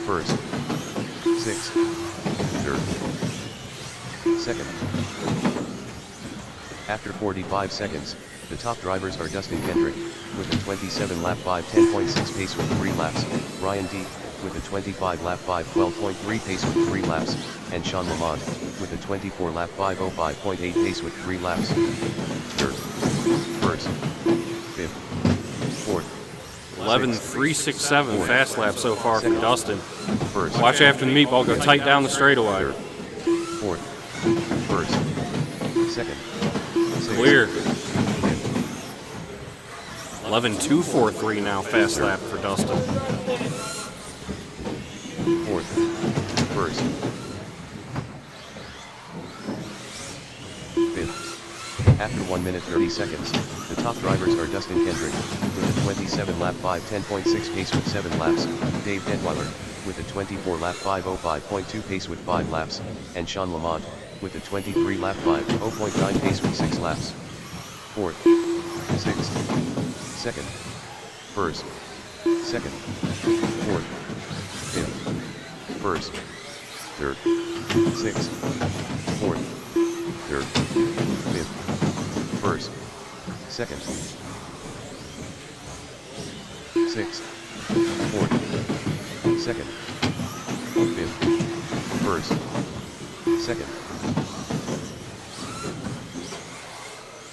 First. 6. Third. Second. After 45 seconds, the top drivers are Dustin Kendrick, with a 27 lap 5 10.6 pace with 3 laps, Ryan D, with a 25 lap 5 12.3 pace with 3 laps, and Sean Lamont, with a 24 lap 5 05.8 pace with 3 laps. Third. First. Fifth. Fourth. 11.367 fast lap so far for Dustin. First. Watch after the meatball go tight down the straightaway. Third. Fourth. First. Second. Sixth. Clear. 11.243 now fast lap for Dustin. Fourth. First. Fifth. After 1 minute 30 seconds, the top drivers are Dustin Kendrick, with a 27 lap 5 10.6 pace with 7 laps, Dave Detweiler, with a 24 lap 5 05.2 pace with 5 laps, and Sean Lamont, with a 23 lap 5 0.9 pace with 6 laps. Fourth. Sixth. Second. First. Second. Fourth. Fifth. First. Third. Sixth. Fourth. Third. Fifth. First. Second. Sixth. Fourth. Second. Fifth. First. Second.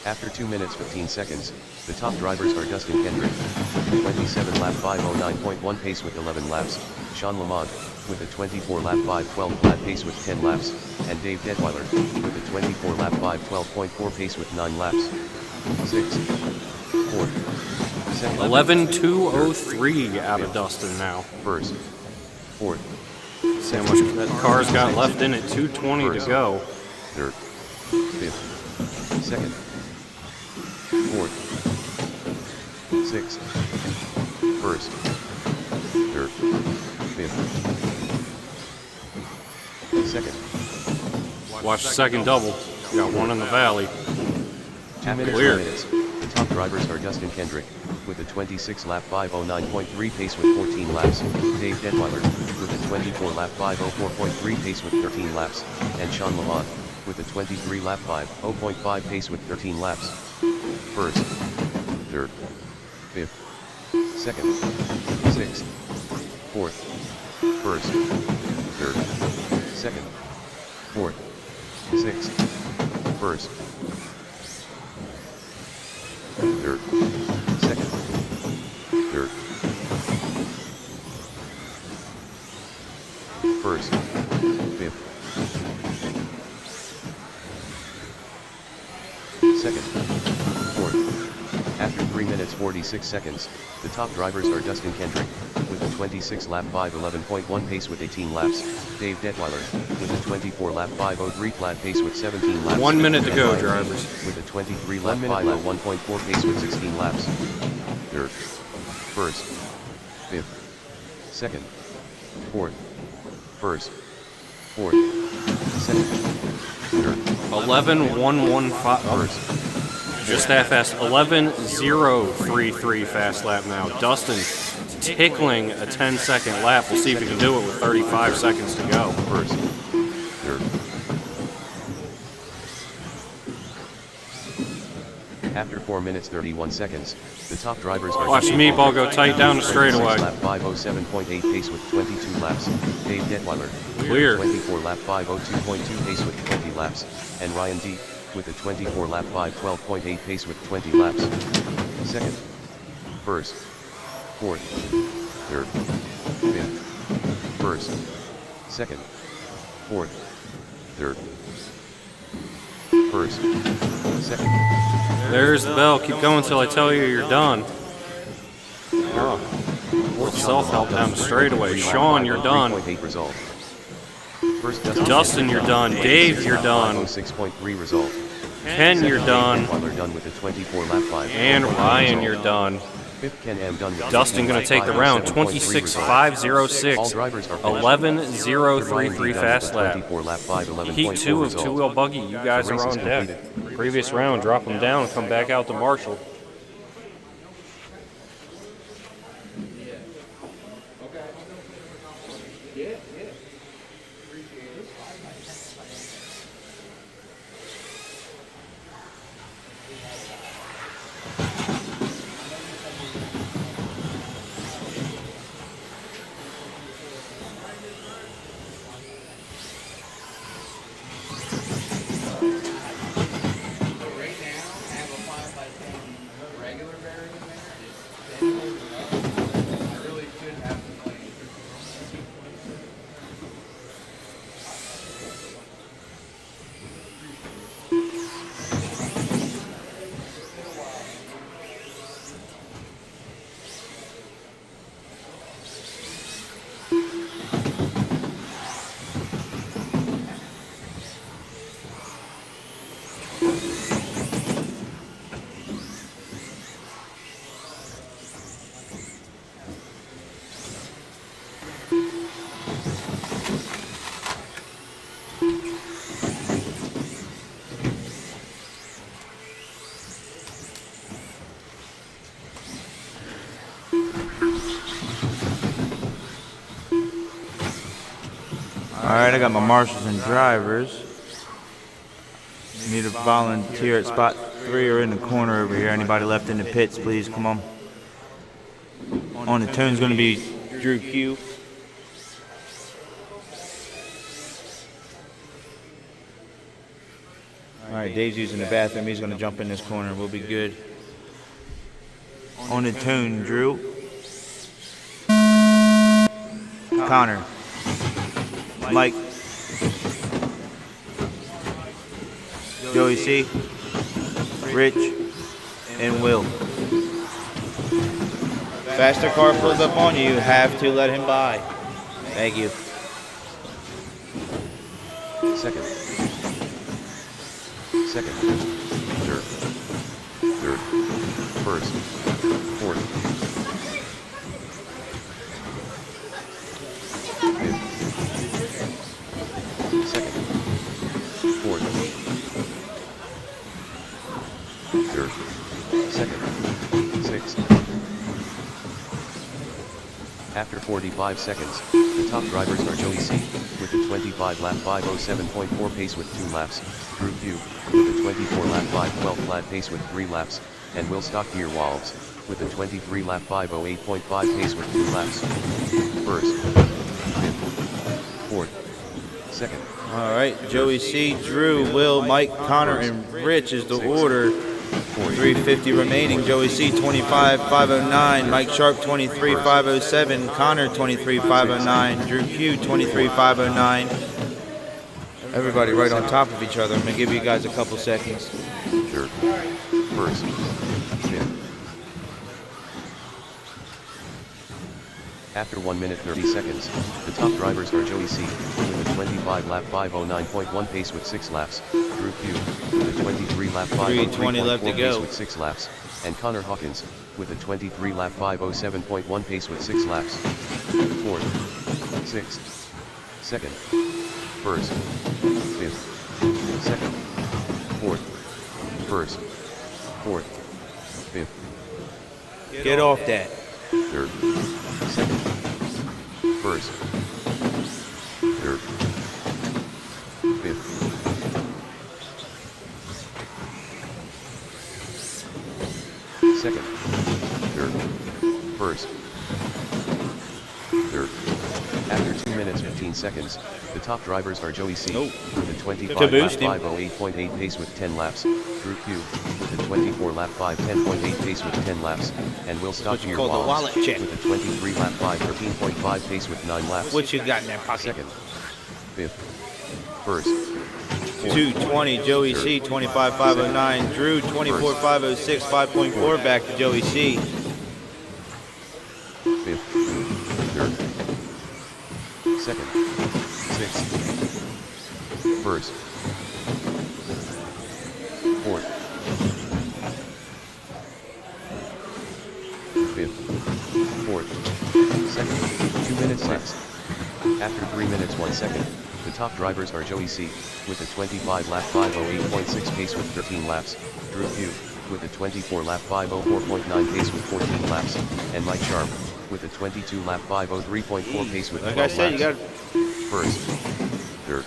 After 2 minutes 15 seconds, the top drivers are Dustin Kendrick, with a 27 lap 509.1 pace with 11 laps, Sean Lamont, with a 24 lap 512 flat pace with 10 laps, and Dave Detweiler, with a 24 lap 512.4 pace with 9 laps. 6. 4. 11.203 out of Dustin now. First. Fourth. See how much that car's got left in it. 2:20 to go. Third. Fifth. Second. Fourth. Sixth. First. Third. Fifth. Second. Watch the second double. Got one in the valley. 2 minutes. Clear. 4 minutes. The top drivers are Dustin Kendrick, with a 26 lap 509.3 pace with 14 laps, Dave Detweiler, with a 24 lap 504.3 pace with 13 laps, and Sean Lamont, with a 23 lap 5.5 pace with 13 laps. First. Third. Fifth. Second. Sixth. Fourth. First. Third. Second. Fourth. Sixth. First. Third. Second. Third. First. Fifth. Second. Fourth. After 3 minutes 46 seconds, the top drivers are Dustin Kendrick, with a 26 lap 511.1 pace with 18 laps, Dave Detweiler, with a 24 lap 503 flat pace with 17 laps. 1 minute to go, drivers. With a 23 lap 501.4 pace with 16 laps. Third. First. Fifth. Second. Fourth. First. Fourth. Second. Third. 11.115. First. Just that fast. 11.033 fast lap now. Dustin tickling a 10-second lap. We'll see if he can do it with 35 seconds to go. First. Third. After 4 minutes 31 seconds, the top drivers are Watch the meatball go tight down the straightaway. Lap 507.8 pace with 22 laps, Dave Detweiler, Clear. 24 lap 502.2 pace with 20 laps, and Ryan D, with a 24 lap 512.8 pace with 20 laps. Second. First. Fourth. Third. Fifth. First. Second. Fourth. Third. First. Second. There's the bell. Keep going until I tell you you're done. Oh. Fourth self-help down the straightaway. Sean, you're done. Result. First, Dustin, you're done. Dave, you're done. 6.3 result. Ken, you're done. Done with a 24 lap 5. And Ryan, you're done. Fifth, Ken M. Done with Dustin going to take the round. 26.506. 11.033 fast lap. Heat 2 of two-wheel buggy. You guys are on deck. Previous round, drop them down and come back out to Marshall. Alright, I got my marshals and drivers. Need a volunteer at spot 3 or in the corner over here. Anybody left in the pits, please come on. On the tune's going to be Drew Q. Alright, Dave's using the bathroom. He's going to jump in this corner. We'll be good. On the tune, Drew. Connor. Mike. Joey C. Rich. And Will. Faster car pulls up on you, have to let him by. Thank you. Second. Second. Third. Third. First. Fourth. Fifth. Second. Fourth. Third. Second. Sixth. After 45 seconds, the top drivers are Joey C. with a 25 lap 5:07.4 pace with 2 laps, Drew Q. with a 24 lap 5:12 flat pace with 3 laps, and Will Stockgear Walls with a 23 lap 5:08.5 pace with 2 laps. First, fifth, fourth, second. All right, Joey C, Drew, Will, Mike, Connor, and Rich is the order. 350 remaining. Joey C 25.509, Mike Sharp 23.507, Connor 23.509, Drew Q 23.509. Everybody right on top of each other. I'm gonna give you guys a couple seconds. Third, first, fifth. After 1 minute 30 seconds, the top drivers are Joey C. with a 25 lap 5:09.1 pace with 6 laps, Drew Q. with a 23 lap 5:03.4 pace with 6 laps, and Connor Hawkins with a 23 lap 5:07.1 pace with 6 laps. Fourth, sixth, second, first, fifth, second, fourth, first, fourth, fifth. Get off that. Third, second, first, third, fifth, second, third, first, third. After 2 minutes 15 seconds, the top drivers are Joey C. with a 25 lap 5:08.8 pace with 10 laps, Drew Q. with a 24 lap 5:10.8 pace with 10 laps, and Will Stockgear Walls with a 23 lap 5:13.5 pace with 9 laps. What you got in that pocket? Second, fifth, first, 220, Joey C 25.509, Drew 24.506, 5.4 back to Joey C. fifth, third, second, sixth, first, fourth, fifth, fourth, second, 2 minutes 6. After 3 minutes 1 second, the top drivers are Joey C. with a 25 lap 5:08.6 pace with 13 laps, Drew Q. with a 24 lap 5:04.9 pace with 14 laps, and Mike Sharp with a 22 lap 5:03.4 pace with 12 Like I said, laps. you got First, third,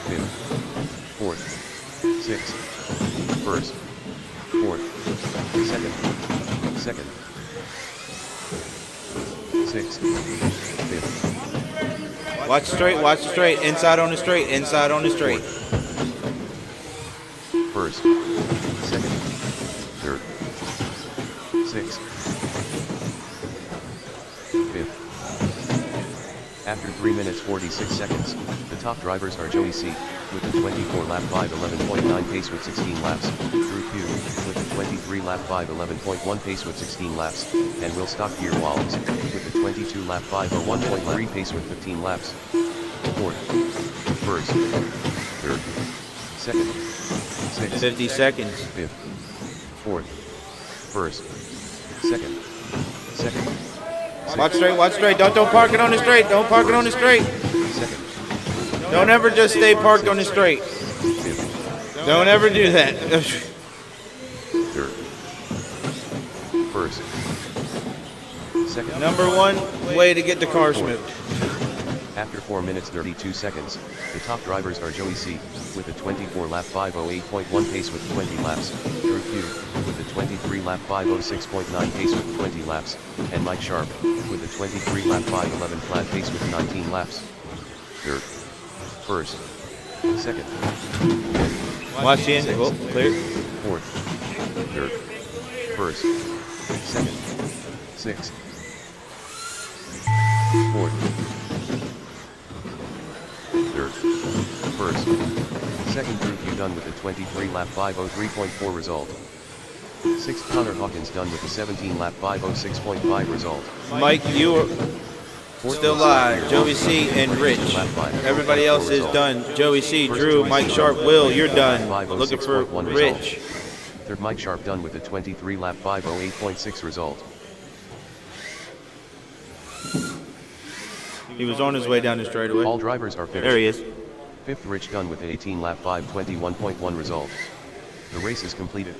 fifth, fourth, sixth, first, fourth, second, second, sixth, fifth, watch straight, inside on the straight, inside on the straight. first, second, third, sixth, fifth. After 3 minutes 46 seconds, the top drivers are Joey C. with a 24 lap 5:11.9 pace with 16 laps, Drew Q. with a 23 lap 5:11.1 pace with 16 laps, and Will Stockgear Walls with a 22 lap 5:01.3 pace with 15 laps. Fourth, first, third, second, sixth, 50 seconds. fifth, fourth, first, second, second, Watch straight. Don't park it on the straight. Don't park it on the straight. second, Don't ever just stay parked on the straight. fifth, Don't ever do that. third, first, second, Number one way to get the car smooth. After 4 minutes 32 seconds, the top drivers are Joey C. with a 24 lap 508.1 pace with 20 laps, Drew Q. with a 23 lap 506.9 pace with 20 laps, and Mike Sharp with a 23 lap 511 flat pace with 19 laps. Third, first, second, Watch the end. sixth, Oh, clear. fourth, third, first, second, sixth, fourth, third, first, second. Drew Q done with a 23 lap 503.4 result. Sixth, Connor Hawkins done with a 17 lap 506.5 result. Mike, you are Fourth, still Will live. Scott Joey Pierce, C. and Rich. lap 5, Everybody else is result. done. Joey C., First, Drew, Joey Mike C. Sharp, done Will, with a you're 25 done. lap Looking for 506.1 Rich. result. Third, Mike Sharp done with a 23 lap 508.6 result. He was on his way down the straightaway. All drivers are finished. There he is. Fifth, Rich done with an 18 lap 521.1 result. The race is completed.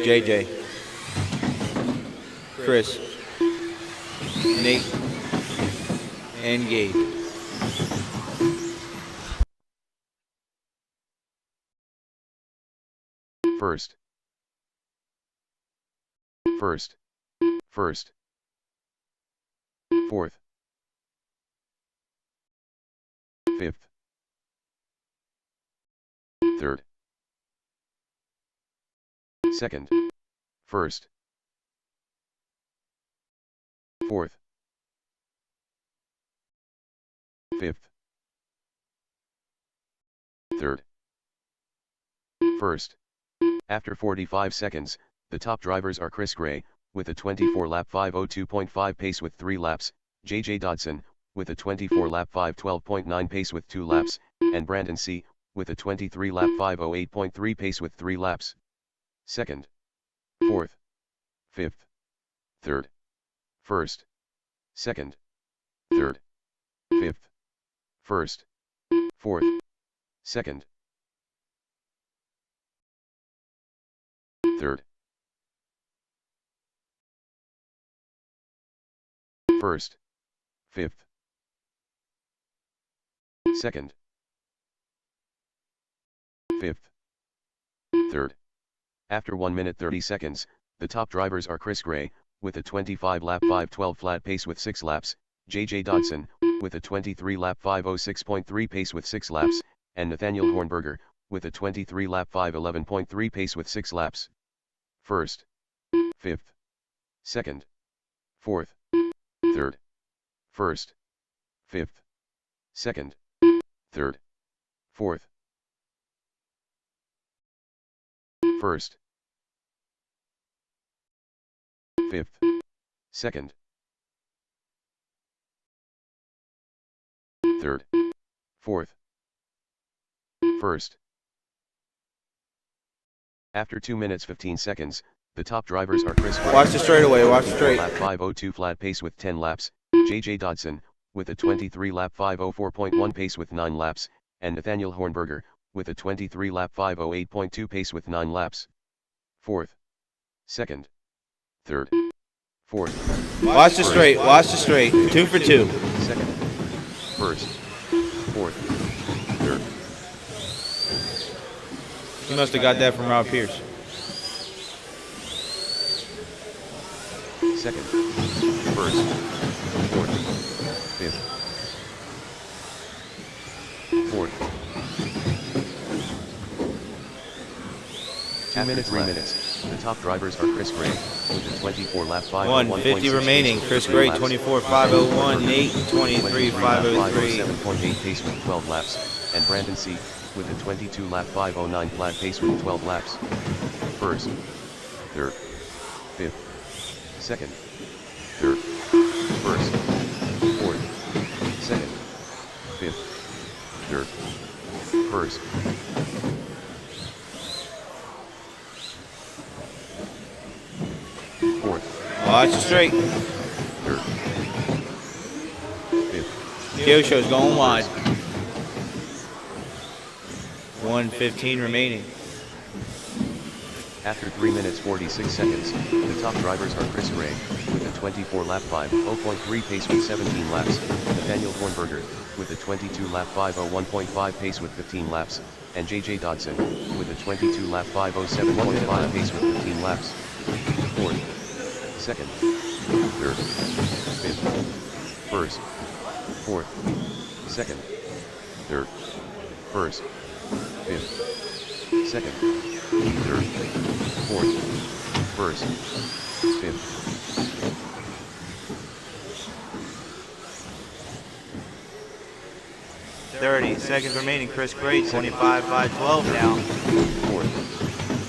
JJ, Chris, Nate, and Gabe. First, first, first, fourth, fifth, third, second, first, fourth, fifth, third, first. After 45 seconds, the top drivers are Chris Gray, with a 24 lap 502.5 pace with 3 laps, JJ Dodson, with a 24 lap 512.9 pace with 2 laps, and Brandon C., with a 23 lap 508.3 pace with 3 laps. Second, fourth, fifth, third, first, second, third, fifth, first, fourth, second, third, first, fifth, second, fifth, third. After 1 minute 30 seconds, the top drivers are Chris Gray, with a 25 lap 512 flat pace with 6 laps, JJ Dodson, with a 23 lap 506.3 pace with 6 laps, and Nathaniel Hornberger, with a 23 lap 511.3 pace with 6 laps. First, fifth, second, fourth, third, first, fifth, second, third, fourth, first, fifth, second, third, fourth, first. After 2 minutes 15 seconds, the top drivers are Chris Gray. Watch the straightaway, watch the straight. Lap 5:02 flat pace with 10 laps, JJ Dodson, with a 23 lap 5:04.1 pace with 9 laps, and Nathaniel Hornberger, with a 23 lap 5:08.2 pace with 9 laps. Fourth, second, third, fourth. Watch the straight, watch the straight. 2 for 2. Second, first, fourth, third. He must have got that from Rob Pierce. Second, first, fourth, fifth, fourth. 2 minutes, 3 minutes. The top drivers are Chris Gray, with a 24 lap 5. 150 remaining. Chris Gray, 24 501, Nate, 23 503. 7.8 pace with 12 laps, and Brandon C., with a 22 lap 509 flat pace with 12 laps. First, third, fifth, second, third, first, fourth, second, fifth, third, first. Fourth, Watch the straight. third, fifth, Kyosho's going wide. 115 remaining. After 3 minutes 46 seconds, the top drivers are Chris Gray, with a 24 lap 5:0.3 pace with 17 laps, Nathaniel Hornberger, with a 22 lap 5:01.5 pace with 15 laps, and JJ Dodson, with a 22 lap 5:07.5 pace with 15 laps. Fourth, second, third, fifth, first, fourth, second, third, first, fifth, second, third, fourth, first, fifth. Thirty seconds remaining. Chris Gray, 25 512 now. Fourth,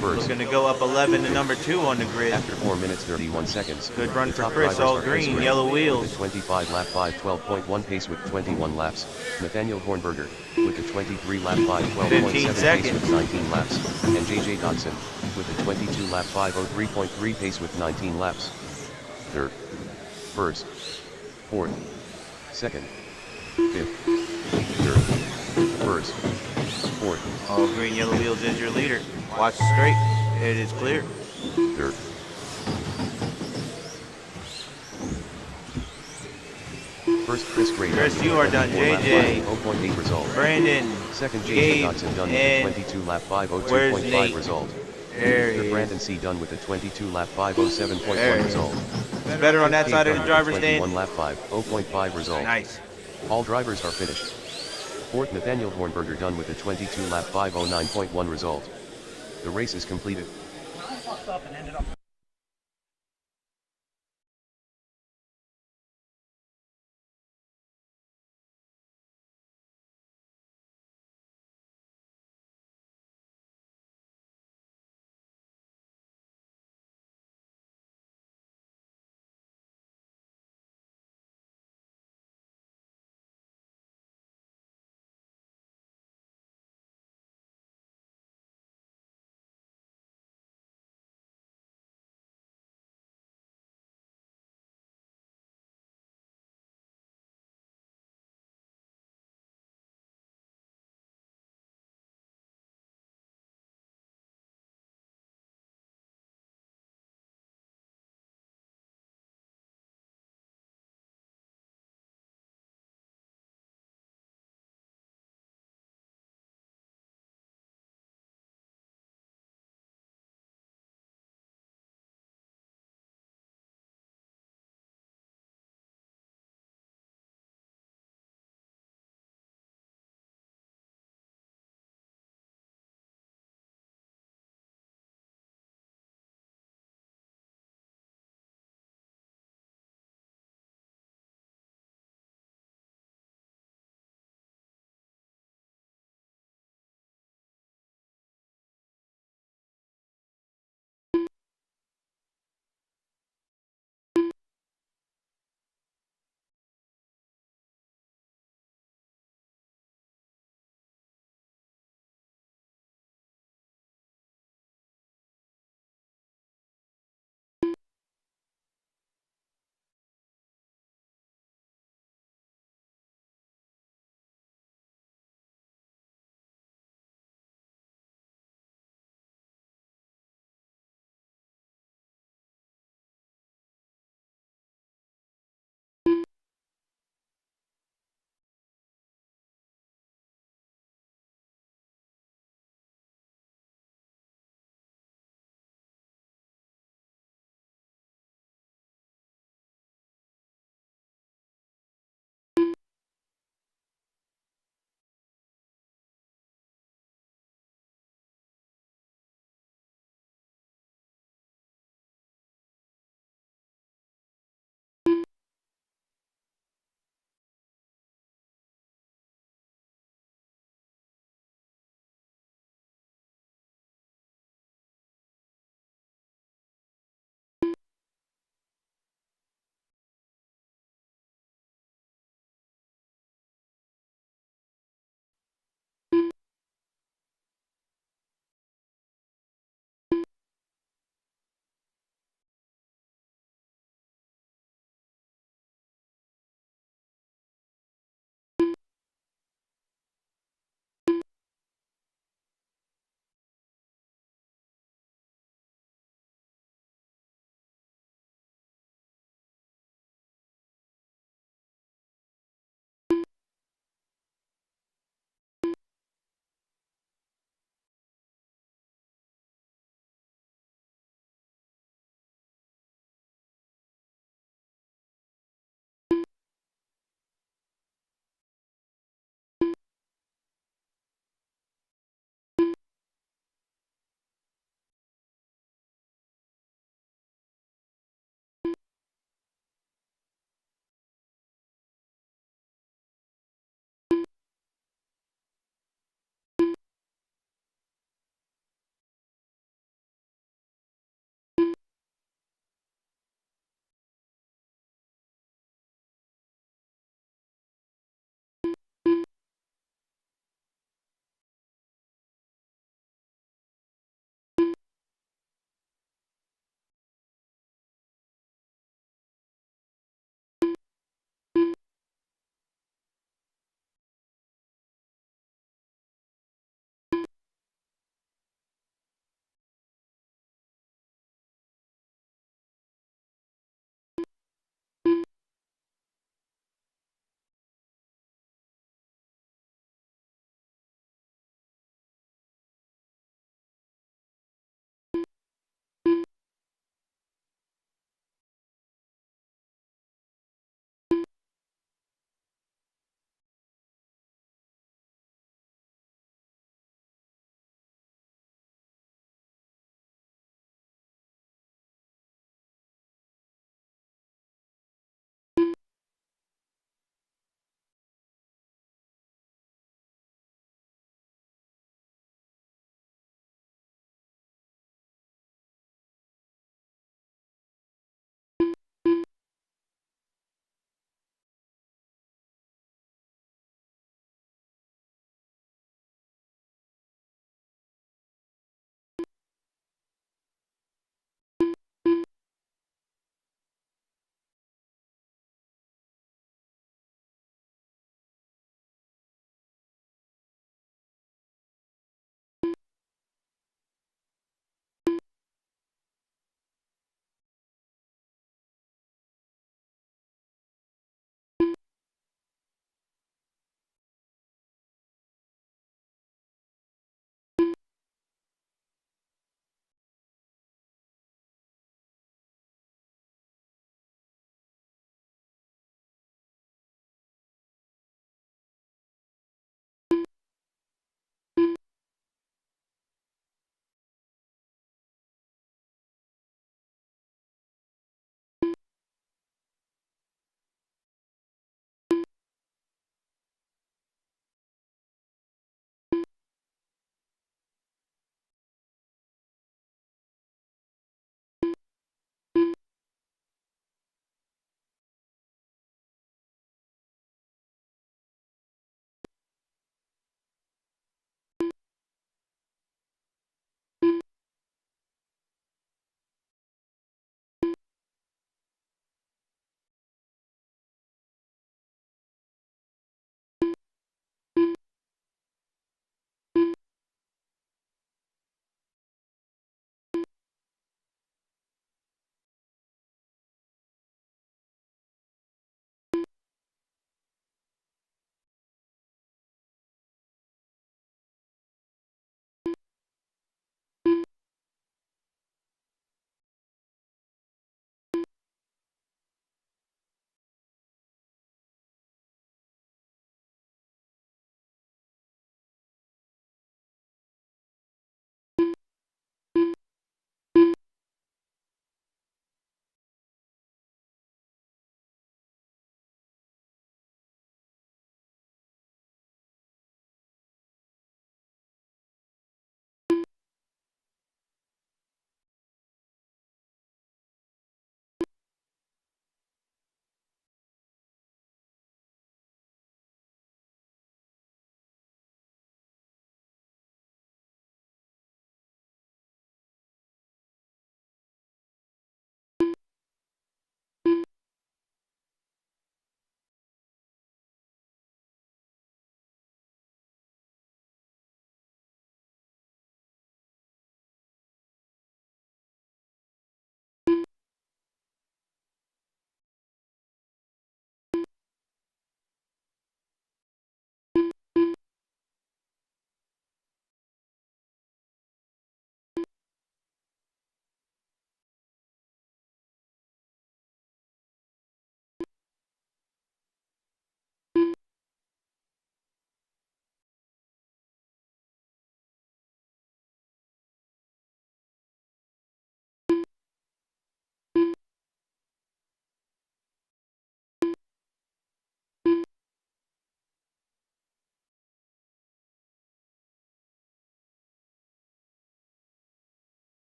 first. Looking to go up 11 to number 2 on the grid. After 4 minutes 31 seconds, Good run the for top Chris, drivers all are Chris green, Gray, yellow with wheels. a 25 lap 5:12.1 pace with 21 laps, Nathaniel Hornberger, with a 23 lap 5:12.7 pace 15 with seconds. 19 laps, and JJ Dodson, with a 22 lap 5:03.3 pace with 19 laps. Third, first, fourth, second, fifth, third, first, fourth, All green, yellow wheels is your leader. Watch the straight. It is clear. third. First, Chris Gray. Chris, you are done. 24 lap JJ. 5:0.8 result. Brandon. Second, JJ Gabe, Dodson done with a and 22 lap where's 5:02.5 Nate? result. There he Third, is. Brandon C. done with a 22 lap 5:07.1 There he is. result. It's better on that Gabe side of done the with a driver's 21 stand. lap 5:0.5 result. Nice. All drivers are finished. Fourth, Nathaniel Hornberger done with a 22 lap 5:09.1 result. The race is completed.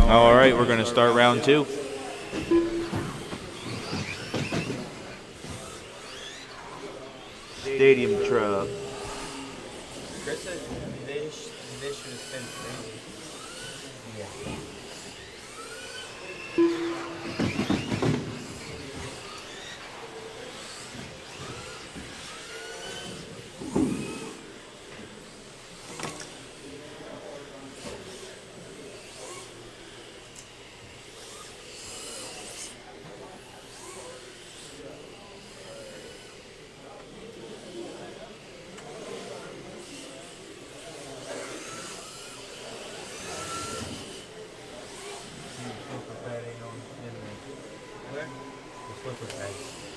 All right, we're going to start round 2. Stadium truck. Chris said this should have been crazy. Yeah.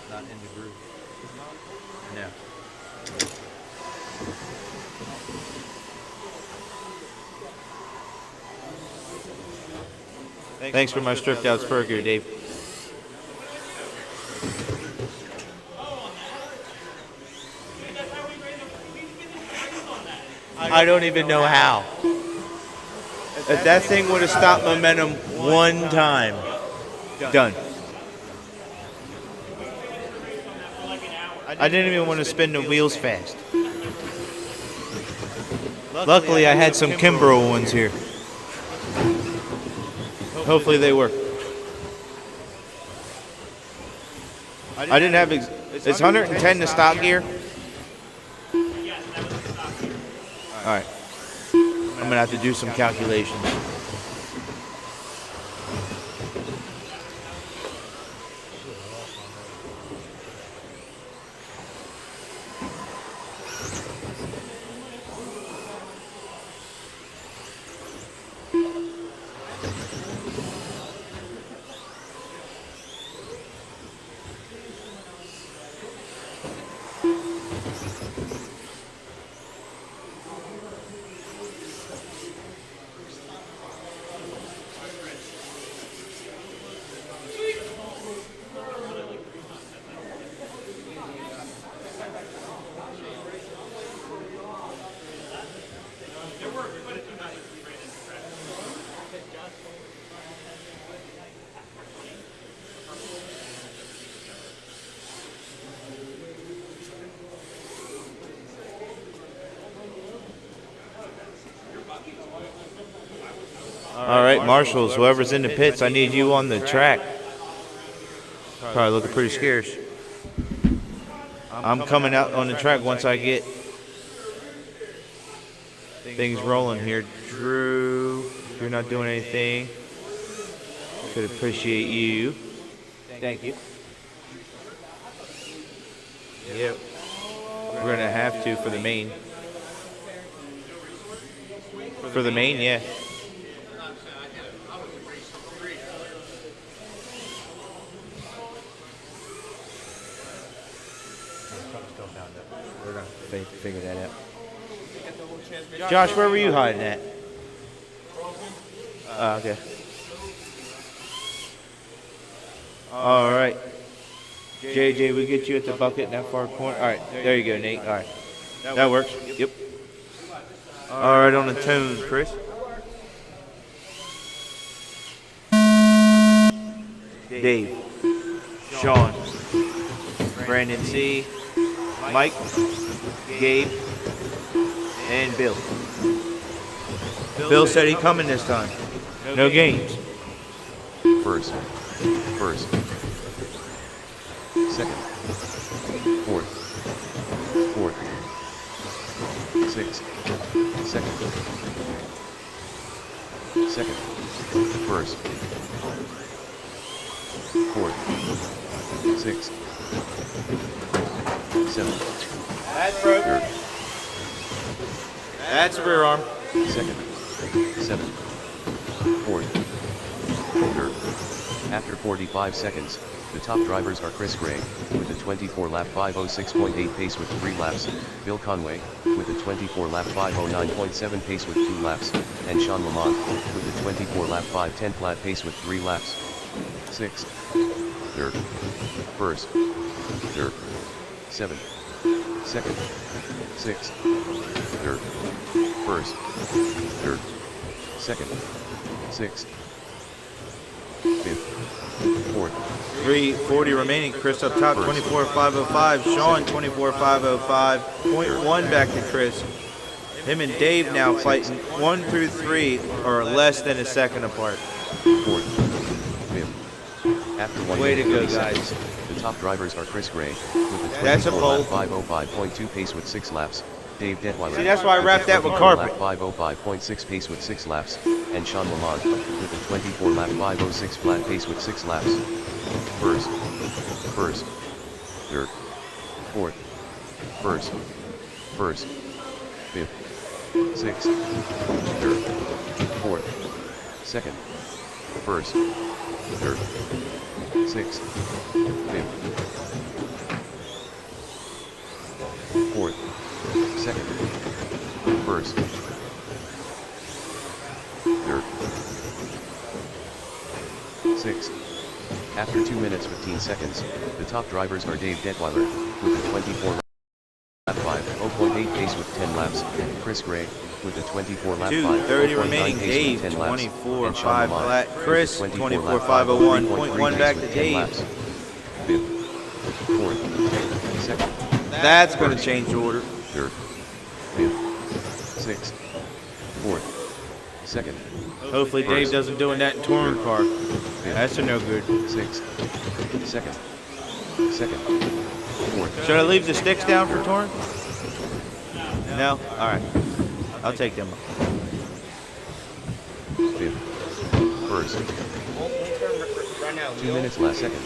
Not in the group. No. Thanks for my stripped out burger, Dave. I don't even know how. If that thing would have stopped momentum one time, done. I didn't even want to spin the wheels fast. Luckily, I had some Kimbrough ones here. Hopefully they work. I didn't have... It's 110 the stock gear. Alright. I'm going to have to do some calculations. All right, marshals, whoever's in the pits, I need you on the track. Probably looking pretty scarce. I'm coming out on the track once I get things rolling here. Drew, if you're not doing anything, could appreciate you. Thank you. Yep. We're going to have to for the main. For the main, yeah. We're going to figure that out. Josh, where were you hiding at? Okay. All right. JJ, we get you at the bucket in that far corner. All right, there you go, Nate. All right. That works. Yep. All right, on the tone, Chris. Dave. Sean. Brandon C. Mike. Gabe. And Bill. Bill said he's coming this time. No games. First. Second. Fourth. Sixth. Second. First. Fourth. Sixth. Seventh. That's broke. Third. That's rear arm. Second. Seventh. Fourth. Third. After 45 seconds, the top drivers are Chris Gray, with a 24-lap 5:06.8 pace with 3 laps, Bill Conway, with a 24-lap 5:09.7 pace with 2 laps, and Sean Lamont, with a 24-lap 5:10 flat pace with 3 laps. 6th. 3rd. 1st. 3rd. 7th. 2nd. 6th. 3rd. 1st. 3rd. 2nd. 6th. fifth, fourth, 3:40 remaining. Chris up top, 24.505. Sean, 24.505. 0.1 back to Chris. Him and Dave now fighting 1 through 3 are less than a second apart. fourth, fifth. After 1 Way to minute go, 30 seconds, guys. the top drivers are Chris Gray with a That's a 24 lap pole. 505.2 pace with 6 laps. Dave Detweiler. See, that's why I wrapped that with 24 carpet. lap 505.6 pace with 6 laps, and Sean Lamont with a 24 lap 506 flat pace with 6 laps. First, third, fourth, first, fifth, sixth, third, fourth, second, first, third, sixth, fifth, fourth, second, first, third, sixth. After 2 minutes 15 seconds, the top drivers are Dave Detweiler with a 24 lap 5 0.8 pace with 10 laps, Chris Gray with a 24 lap 5 2:30 0.9 remaining. pace Dave, with 10 laps, 24.5 and Sean Lamont flat. with a Chris, 24 lap 24.501. 5 0.1 back to pace with 10 Dave. laps. Fifth, fourth, second, That's going to change the order. third, fifth, sixth, fourth, second, Hopefully Dave doesn't doing that in touring car. fifth, That's a no good. sixth, second, fourth, Should I leave the sticks down for touring? No? All right. I'll take them. fifth, first. Right now, 2 minutes last second.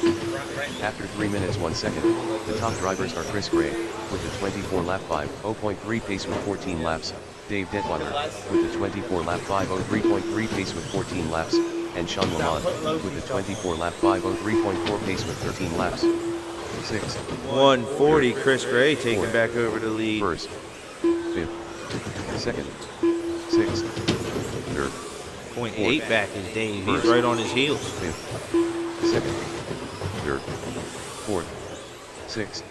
After 3 minutes 1 second, the top drivers are Chris Gray with a 24 lap 5 0.3 pace with 14 laps, Dave Detweiler with a 24 lap 503.3 pace with 14 laps, and Sean Lamont with a 24 lap 503.4 pace with 13 laps. Sixth, 140, Chris Gray taking back over the lead. first, fifth, second, sixth, third, 0.8 back is Dave. He's First. right on his heels. fifth, second, third, fourth, sixth,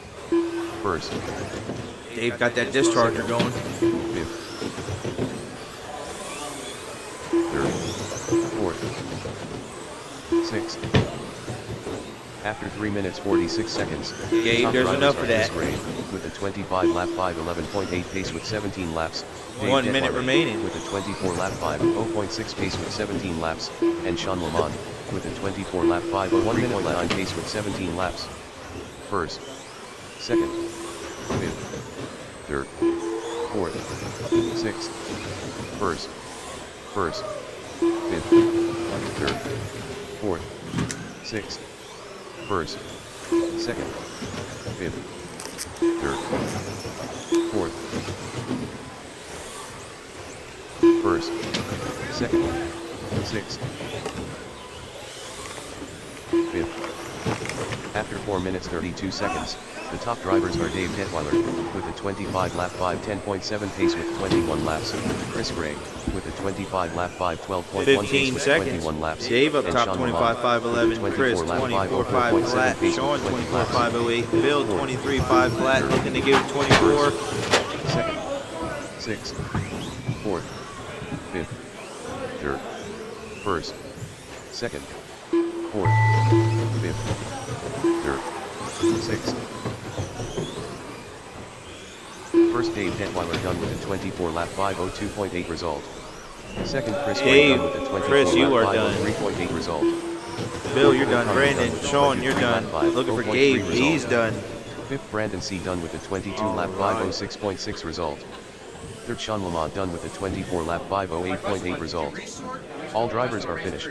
first, Dave got that discharger going. fifth, third, fourth, sixth. After 3 minutes 46 seconds, Gabe, top there's drivers enough are of Chris that. Gray with a 25 lap 5 11.8 pace with 17 laps, Dave 1 minute Detweiler remaining. with a 24 lap 5 0.6 pace with 17 laps, and Sean Lamont with a 24 lap 5 3.9 pace with 17 laps. First, second, fifth, third, fourth, sixth, first, fifth, third, fourth, sixth, first, second, fifth, third, fourth, first, second, sixth, fifth. After 4 minutes 32 seconds, the top drivers are Dave Detweiler with a 25 lap 5 10.7 pace with 21 laps, Chris Gray with a 25 lap 5 12.1 pace 15 with seconds. 21 laps, Dave up and top Sean 25 Lamont 5 with a 11. Chris 24 lap 24 5 5 flat. pace Sean with 20 24 laps. 508. Bill 23 5 flat. Looking to give 24. Second, sixth, fourth, fifth, third, first, second, fourth, fifth, third, sixth. First, Dave Detweiler done with a 24 lap 502.8 result. Second, Chris Gray Dave, done with a 24 Chris, you lap are done. 503.8 result. Bill, you're done. Brandon, Sean, you're done. Looking for Gabe. He's done. Fifth, Brandon C. done with a 22 lap 506.6 result. Third, Sean Lamont done with a 24 lap 508.8 result. All drivers are finished.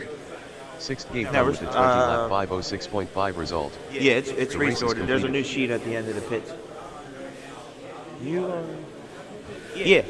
Sixth, Gabe done with a 20 lap 506.5 result. Yeah, it's The race is resorted. There's a completed. new sheet at the end of the pits. You are. Yeah.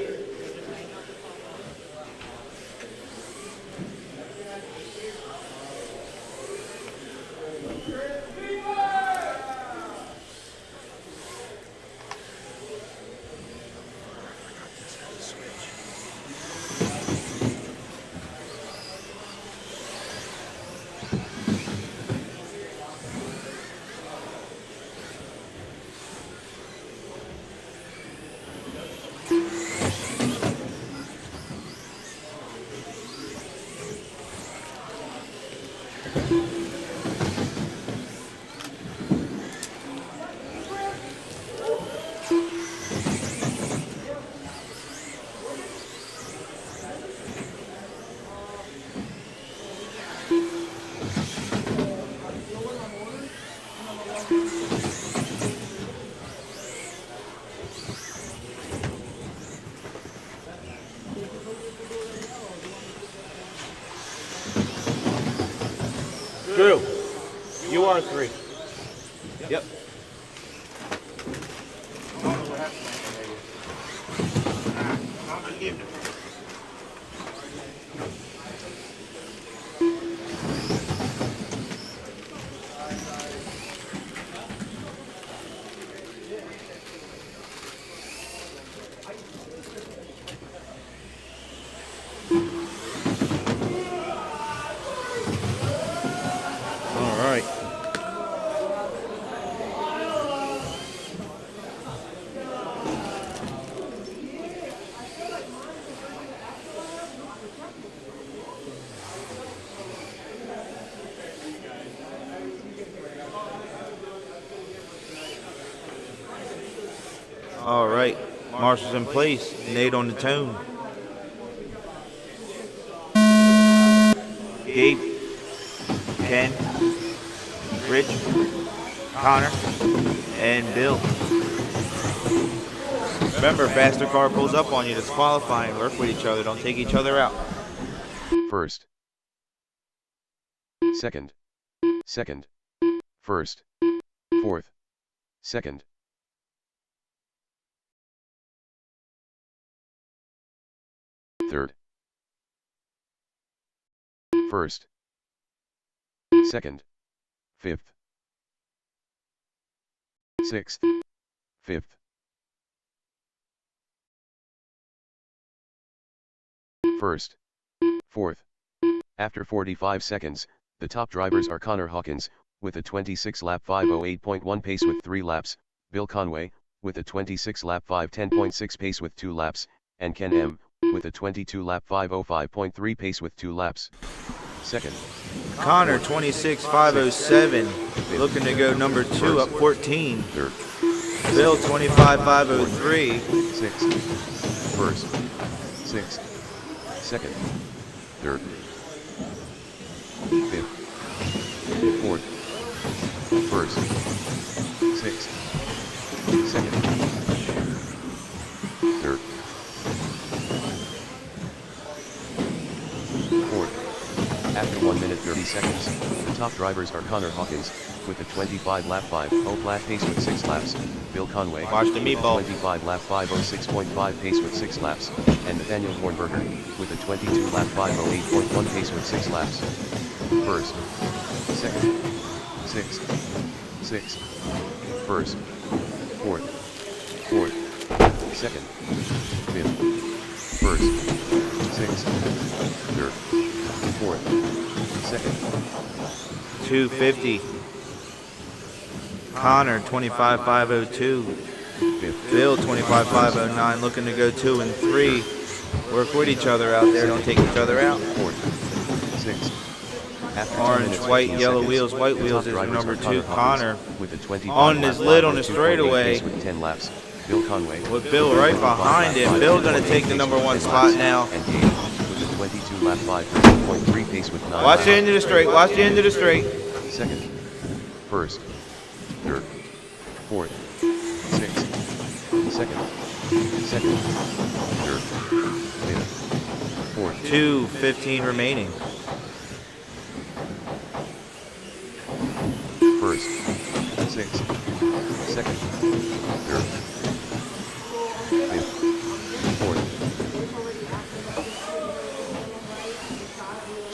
Drew, you are 3. Yep. All right. All right. Marshall's in place. Nate on the tone. Gabe, Ken, Rich, Connor, and Bill. Remember, faster car pulls up on you, disqualifying. Work with each other. Don't take each other out. First. Second. Second. First. Fourth. Second. Third. First. Second. Fifth. Sixth. Fifth. First. Fourth. After 45 seconds, the top drivers are Connor Hawkins, with a 26-lap 5:08.1 pace with 3 laps, Bill Conway, with a 26-lap 5:10.6 pace with 2 laps, and Ken M., with a 22-lap 5:05.3 pace with 2 laps. Second. Connor, 26.507, looking to go number 2, up 14. Third. Bill, 25.503. Sixth. First. Sixth. Second. Third. Fifth. Fourth. First. Sixth. Second. Third. Fourth. After 1 minute 30 seconds, the top drivers are Connor Hawkins, with a 25-lap 5:0 flat pace with 6 laps, Bill Conway, Watch the meatball. with a 25-lap 5:06.5 pace with 6 laps, and Nathaniel Hornberger, with a 22-lap 5:08.1 pace with 6 laps. First. Second. Sixth. Sixth. First. Fourth. Fourth. Second. Fifth. First. Sixth. Third. Fourth. Second. 250. Connor, 25.502. Fifth. Bill, 25.509, looking to go 2 and 3. Work with each other out there. Don't take each other out. Fourth. Sixth. After 2 Orange, minutes, white, 15 yellow seconds, wheels, white the wheels top is drivers number are 2, Hawkins, Connor. with a 25 On his lid on the 2.8 straightaway. pace with 10 laps. Bill Conway, With Bill right behind him. Bill going to take the number 1 spot now. and Gabe, with a 22-lap 5:13.3 pace with 9 Watch laps. the end of the straight. Watch the end of the straight. Second. First. Third. Fourth. Sixth. Second. Second. Third. Fifth. Fourth. 2:15 remaining. First. Sixth. Second. Third. Fifth. Fourth.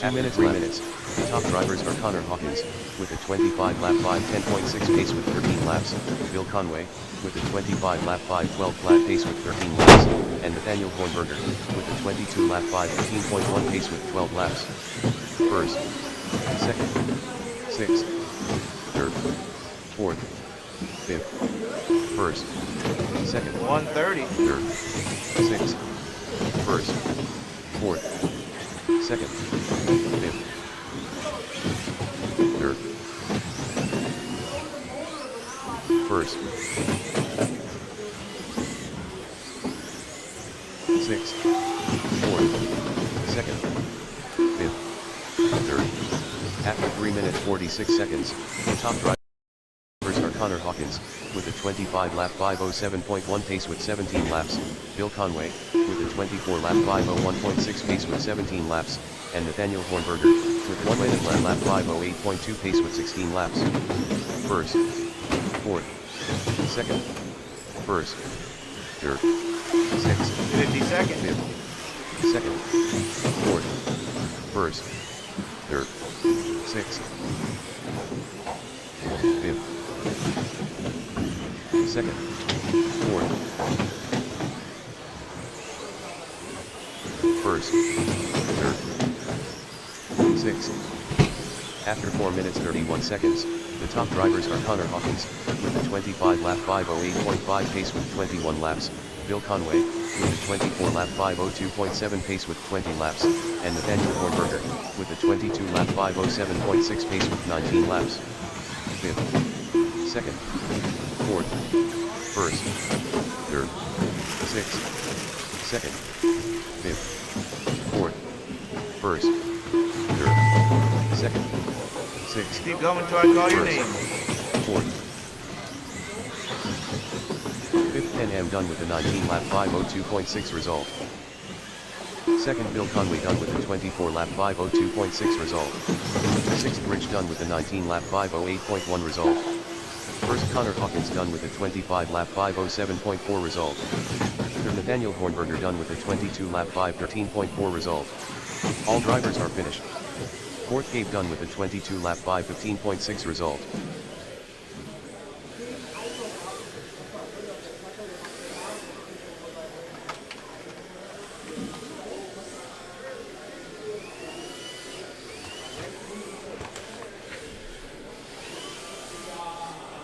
2 minutes. 3 minutes. The top drivers are Connor Hawkins, with a 25-lap 5:10.6 pace with 13 laps, Bill Conway, with a 25-lap 5:12 flat pace with 13 laps, and Nathaniel Hornberger, with a 22-lap 5:18.1 pace with 12 laps. First. Second. Sixth. Third. Fourth. Fifth. First. Second. 130. Third. Sixth. First. Fourth. Second. Fifth. Third. First. Sixth. Fourth. Second. Fifth. Third. After 3 minutes 46 seconds, the top drivers are Connor Hawkins, with a 25 lap 5:07.1 pace with 17 laps, Bill Conway, with a 24 lap 5:01.6 pace with 17 laps, and Nathaniel Hornberger, with a 20 lap 5:08.2 pace with 16 laps. First, fourth, second, first, third, sixth, 50 seconds. fifth, second, fourth, first, third, sixth, fifth, second, fourth, first, third, sixth. After 4 minutes 31 seconds, the top drivers are Connor Hawkins, with a 25 lap 5:08.5 pace with 21 laps, Bill Conway, with a 24 lap 5:02.7 pace with 20 laps, and Nathaniel Hornberger, with a 22 lap 5:07.6 pace with 19 laps. Fifth, second, fourth, first, third, sixth, second, fifth, fourth, first, third, second, sixth. Keep going until I call your name. Fourth. Fifth, 10M done with a 19 lap 5:02.6 result. Second, Bill Conway done with a 24 lap 5:02.6 result. Sixth, Rich done with a 19 lap 5:08.1 result. First, Connor Hawkins done with a 25 lap 5:07.4 result. Third, Nathaniel Hornberger done with a 22 lap 5:13.4 result. All drivers are finished. Fourth, Gabe done with a 22 lap 5:15.6 result.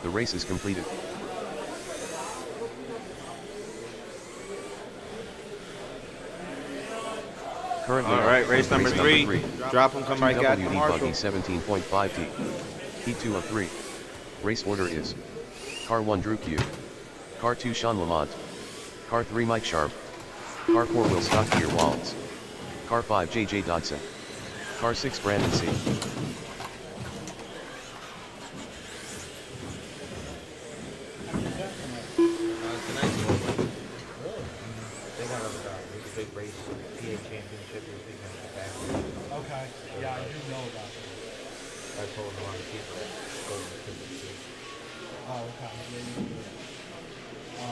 The race is completed. Currently, All right, race number three. Drop them, come right back. 2WD Buggy 17.5T. Heat 2 of 3. Race order is: Car 1 Drew Q. Car 2 Sean Lamont. Car 3 Mike Sharp. Car 4 Will Stocktier Waltz. Car 5 JJ Dodson. Car 6 Brandon C. Tonight's one. They got a big race, PA championship. Okay, yeah, I do know about that. I told a lot of people go to the ticket. Oh, okay.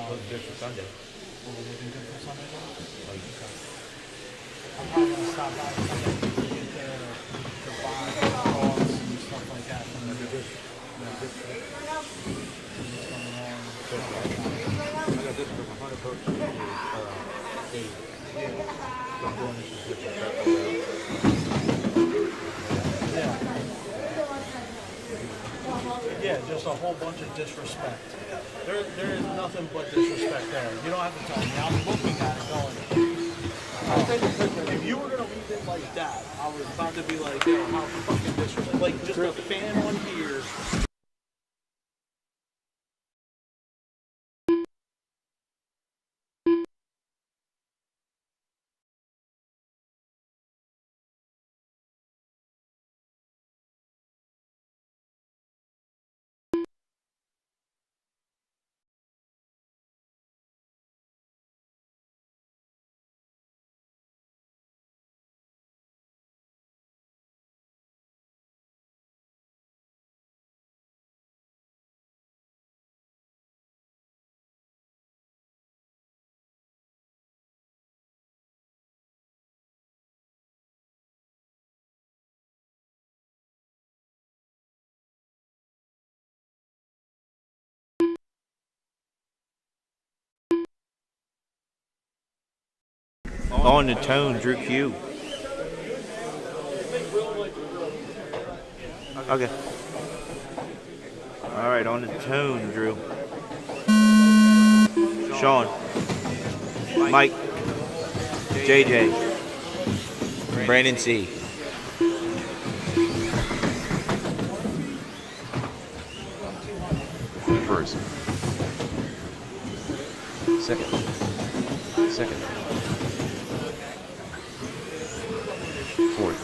Looks good for Sunday. What we're looking good for Sunday though? Like, I'm probably gonna stop by Sunday to get the buy costs and stuff like that from the what's going on. Stuff like that. I got this for 100 bucks. Dave. So I'm doing this is good for Yeah. Yeah, just a whole bunch of disrespect. There is nothing but disrespect there. You don't have to tell me. I'm looking at it going. If you were gonna leave it like that, I was about to be like, yo, how fucking disrespect. Like just a fan on here. On the tone, Drew Q. Okay. All right, on the tone, Drew. Sean. Mike. JJ. Brandon C. First. Second. Second. Fourth.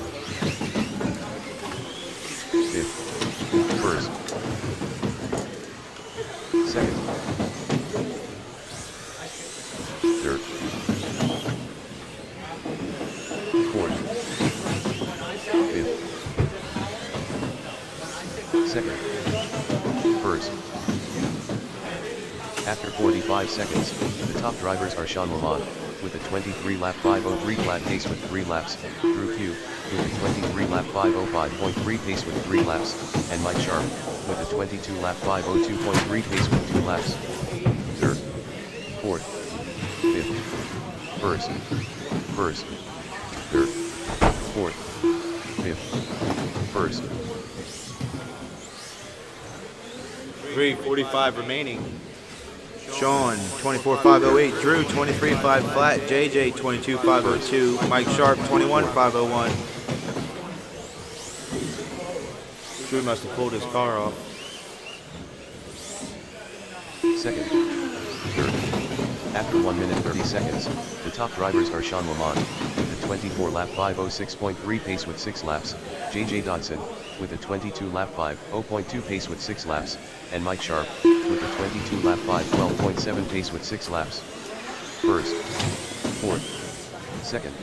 Fifth. First. Third. Fourth. Fifth. Second. First. After 45 seconds, the top drivers are Sean Lamont, with a 23-lap 5:03 flat pace with 3 laps, Drew Pugh, with a 23-lap 5:05.3 pace with 3 laps, and Mike Sharp, with a 22-lap 5:02.3 pace with 2 laps. Third. Fourth. Fifth. First. First. Third. Fourth. Fifth. First. 3:45 remaining. Sean 24.508, Drew 23.5 flat, JJ 22.502, Mike Sharp 21.501. Drew must have pulled his car off. Second. Third. After 1 minute 30 seconds, the top drivers are Sean Lamont, with a 24-lap 5:06.3 pace with 6 laps, JJ Dodson, with a 22-lap 5:0.2 pace with 6 laps, and Mike Sharp, with a 22-lap 5:12.7 pace with 6 laps. First. Fourth. Second.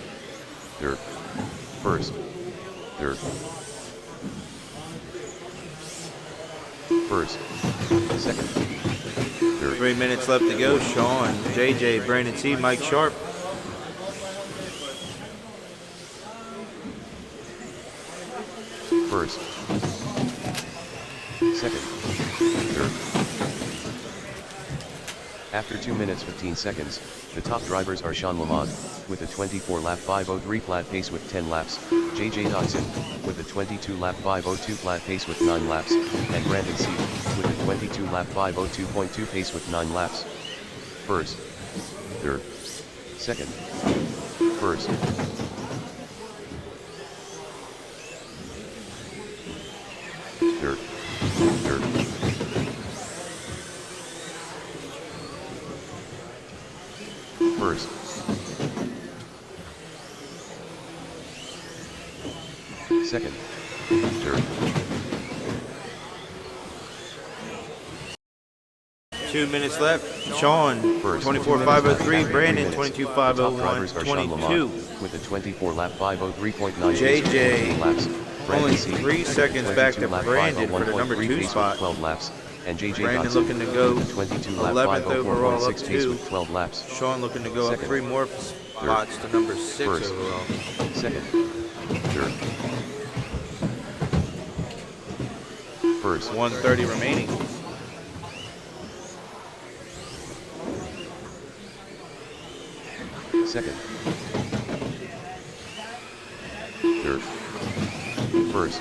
Third. First. Third. First. Second. Third. 3 minutes left to go. Sean, JJ, Brandon C, Mike Sharp. First. Second. Third. After 2 minutes 15 seconds, the top drivers are Sean Lamont, with a 24-lap 5:03 flat pace with 10 laps, JJ Dodson, with a 22-lap 5:02 flat pace with 9 laps, and Brandon C, with a 22-lap 5:02.2 pace with 9 laps. First. Third. Second. First. Third. Third. First. Second. Third. 2 minutes left. Sean, First. 24.503, After Brandon, 3 minutes, 22.501, the top drivers are Sean 22. Lamont, with a 24-lap 5:03.9 JJ, laps. Brandon only C, 3 seconds back to 22-lap Brandon for the 5:01.3 number 2 pace with spot. 12 laps, and JJ Brandon Dodson, looking to go with a 22-lap 11th overall up 5:04.6 pace 2. with 12 laps. Sean looking to go up Second. 3 more spots to number 6 First. overall. Second. Third. First. 1:30 remaining. Second. Third. First.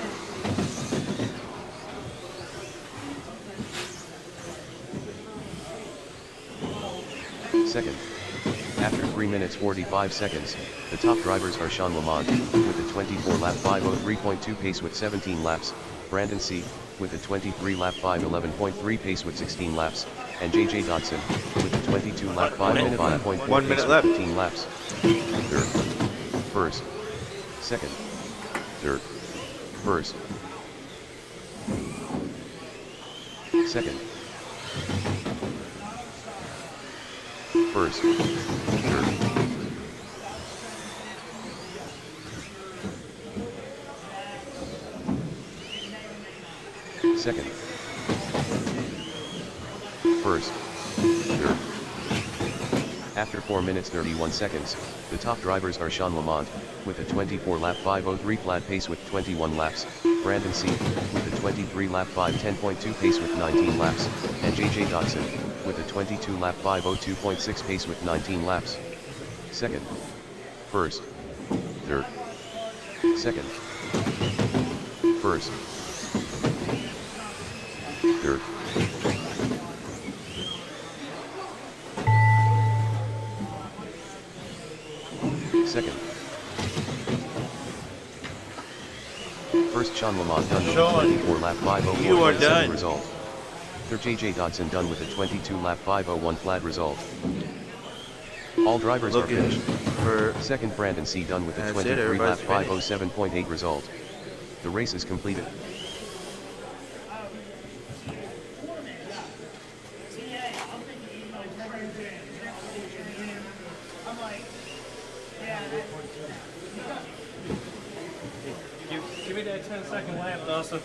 Second. After 3 minutes 45 seconds, the top drivers are Sean Lamont, with a 24-lap 5:03.2 pace with 17 laps, Brandon C, with a 23-lap 5:11.3 pace with 16 laps, and JJ Dodson, with a 22-lap 5:05.4 1 pace minute with left. 15 laps. Third. First. Second. Third. First. Second. First. Third. Second. First. Third. After 4 minutes 31 seconds, the top drivers are Sean Lamont, with a 24-lap 5:03 flat pace with 21 laps, Brandon C, with a 23-lap 5:10.2 pace with 19 laps, and JJ Dodson, with a 22-lap 5:02.6 pace with 19 laps. Second. First. Third. Second. First. Third. Second. First Sean Lamont done with a Sean, 24-lap 5:04 you are flat done. result. Third JJ Dodson done with a 22-lap 5:01 flat result. All drivers Looking are finished. for Second Brandon C done with a That's it, 23-lap everybody's 5:07.8 result. The race is completed. Give me that 10-second lap, Dustin.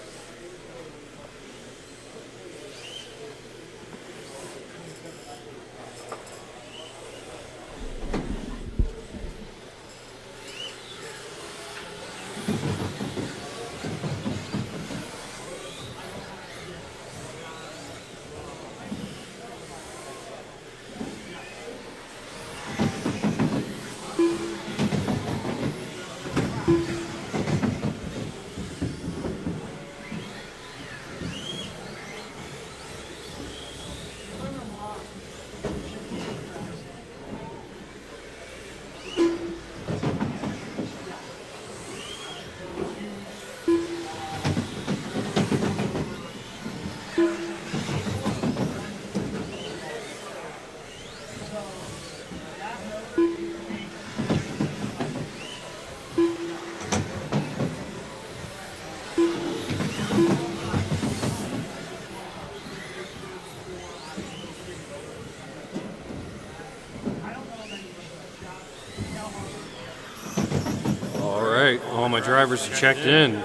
All my drivers are checked in.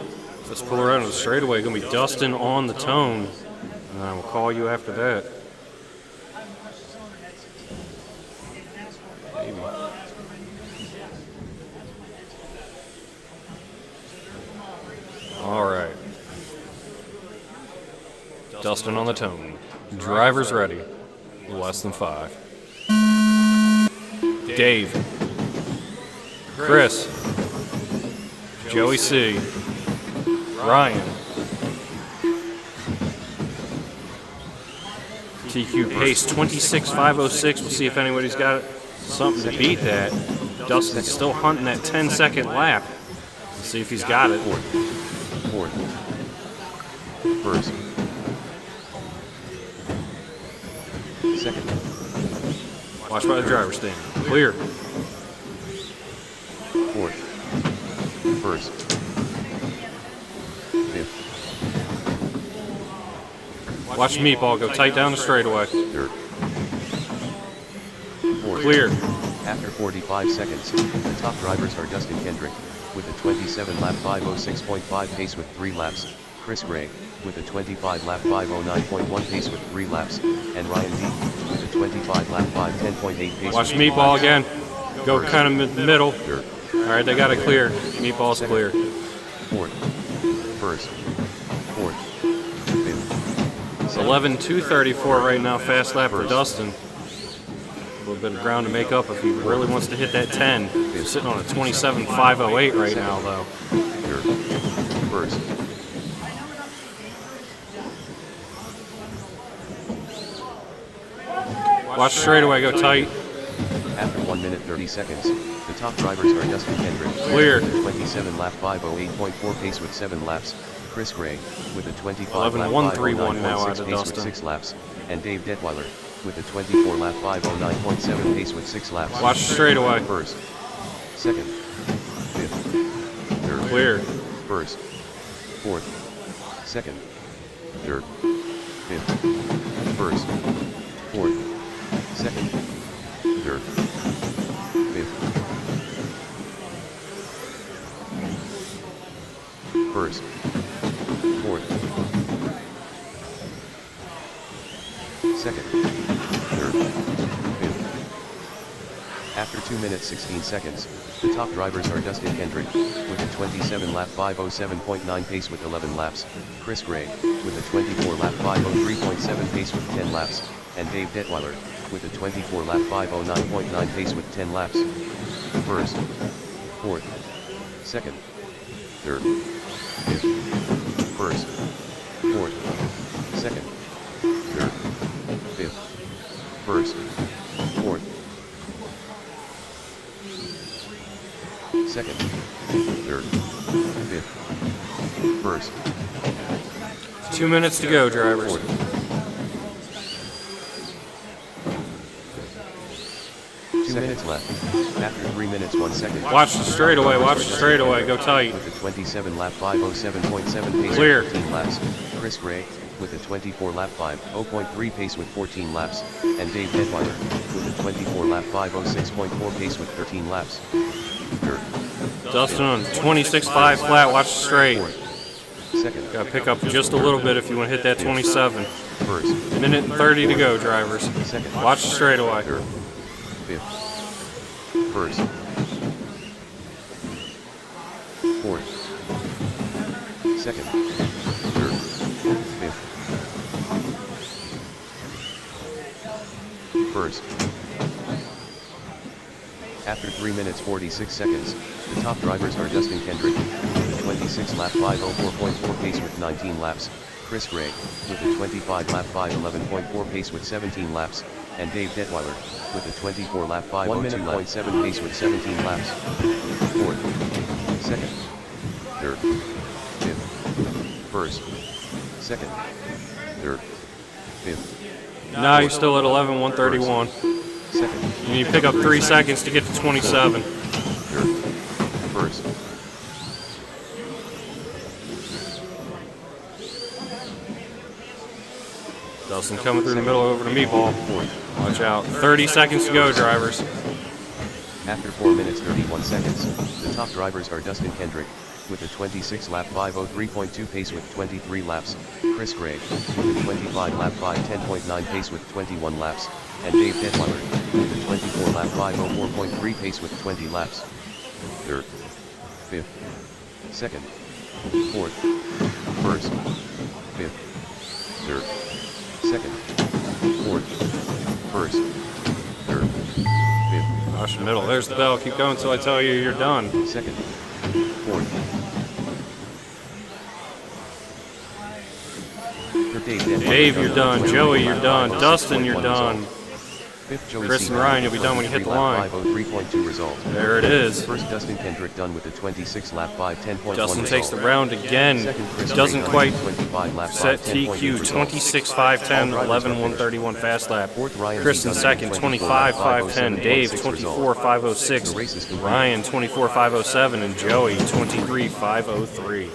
Let's pull around on the straightaway. Gonna be Dustin on the tone. And I will call you after that. Maybe. All right. Dustin on the tone. Drivers ready. Less than 5. Dave. Chris. Joey C. Ryan. TQ pace 26.506. We'll see if anybody's got something to beat that. Dustin's still hunting that 10-second lap. Let's see if he's got it. Fourth. First. Second. Watch by the driver's stand. Clear. Fourth. First. Fifth. Watch Meatball go tight down the straightaway. Third. Fourth. Clear. After 45 seconds, the top drivers are Dustin Kendrick, with a 27-lap 506.5 pace with 3 laps, Chris Gray, with a 25-lap 509.1 pace with 3 laps, and Ryan D, with a 25-lap 510.8 pace. Watch with Meatball again. Go kind of middle. Third. All right, they got it clear. Meatball's clear. Fourth. First. Fourth. Fifth. It's 11.234 right now, fast lap for Dustin. A little bit of ground to make up if he really wants to hit that 10. He's sitting on a 27.508 right now, though. Third. First. Watch straightaway, go tight. After 1 minute 30 seconds, the top drivers are Dustin Kendrick, Clear. 27-lap 508.4 pace with 7 laps, Chris Gray, with a 25-lap 11.131 now out 509.6 of pace with Dustin. 6 laps, and Dave Detweiler, with a 24-lap 509.7 pace with 6 laps. Watch straightaway. First. Second. Fifth. Third. Clear. First. Fourth. Second. Third. Fifth. First. Fourth. Second. Third. Fifth. First. Fourth. Second. Third. Fifth. After 2 minutes 16 seconds, the top drivers are Dustin Kendrick, with a 27-lap 507.9 pace with 11 laps, Chris Gray, with a 24-lap 503.7 pace with 10 laps, and Dave Detweiler, with a 24-lap 509.9 pace with 10 laps. First. Fourth. Second. Third. Fifth. First. Fourth. Second. Third. Fifth. First. Fourth. Second. Third. Fifth. First. 2 minutes to go, drivers. Fourth. 2 minutes left. After 3 minutes 1 second. Watch the straightaway, watch the straightaway, go tight. With a 27-lap 507.7 pace Clear. with 15 laps, Chris Gray, with a 24-lap 5:0.3 pace with 14 laps, and Dave Detweiler, with a 24-lap 5:06.4 pace with 13 laps. Third. Dustin on 26.5 flat, watch the straight. Second. Got to pick up just a little bit if you want to hit that 27. First. Minute and 30 to go, drivers. Second. Watch the straightaway. Third. Fifth. First. Fourth. Second. Third. Fifth. First. After 3 minutes 46 seconds, the top drivers are Dustin Kendrick, with a 26 lap 504.4 pace with 19 laps, Chris Gray, with a 25 lap 511.4 pace with 17 laps, and Dave Detweiler, with a 24 lap 502.7 pace with 17 laps. Fourth. Second. Third. Fifth. First. Second. Third. Fifth. Now you're still at 11.131. Second. You need to pick up 3 seconds to get to 27. Third. First. Dustin coming through the middle over to Meatball. Fourth. Watch out. 30 seconds to go, drivers. After 4 minutes 31 seconds, the top drivers are Dustin Kendrick, with a 26 lap 503.2 pace with 23 laps, Chris Gray, with a 25 lap 510.9 pace with 21 laps, and Dave Detweiler, with a 24 lap 504.3 pace with 20 laps. Third. Fifth. Second. Fourth. First. Fifth. Third. Second. Fourth. First. Third. Fifth. Watch the middle. There's the bell. Keep going until I tell you you're done. Second. Fourth. For Dave, you're done. Joey, you're done. Dustin, you're done. Fifth, Joey Chris C. and Ryan, you'll be done when you hit the line. 503.2 result. There it is. First, Dustin Kendrick done with a 26 lap 510.1 Dustin result. takes the round again. Second, Chris Doesn't Gray quite done with 25 lap set 510.2 TQ. result. 26 510, 11 131 fast lap. Fourth, Ryan Chris C. in done second, with 25 510. 507.6 Dave result. 24 506. The race is complete. Ryan 24 507, and Joey 23 503.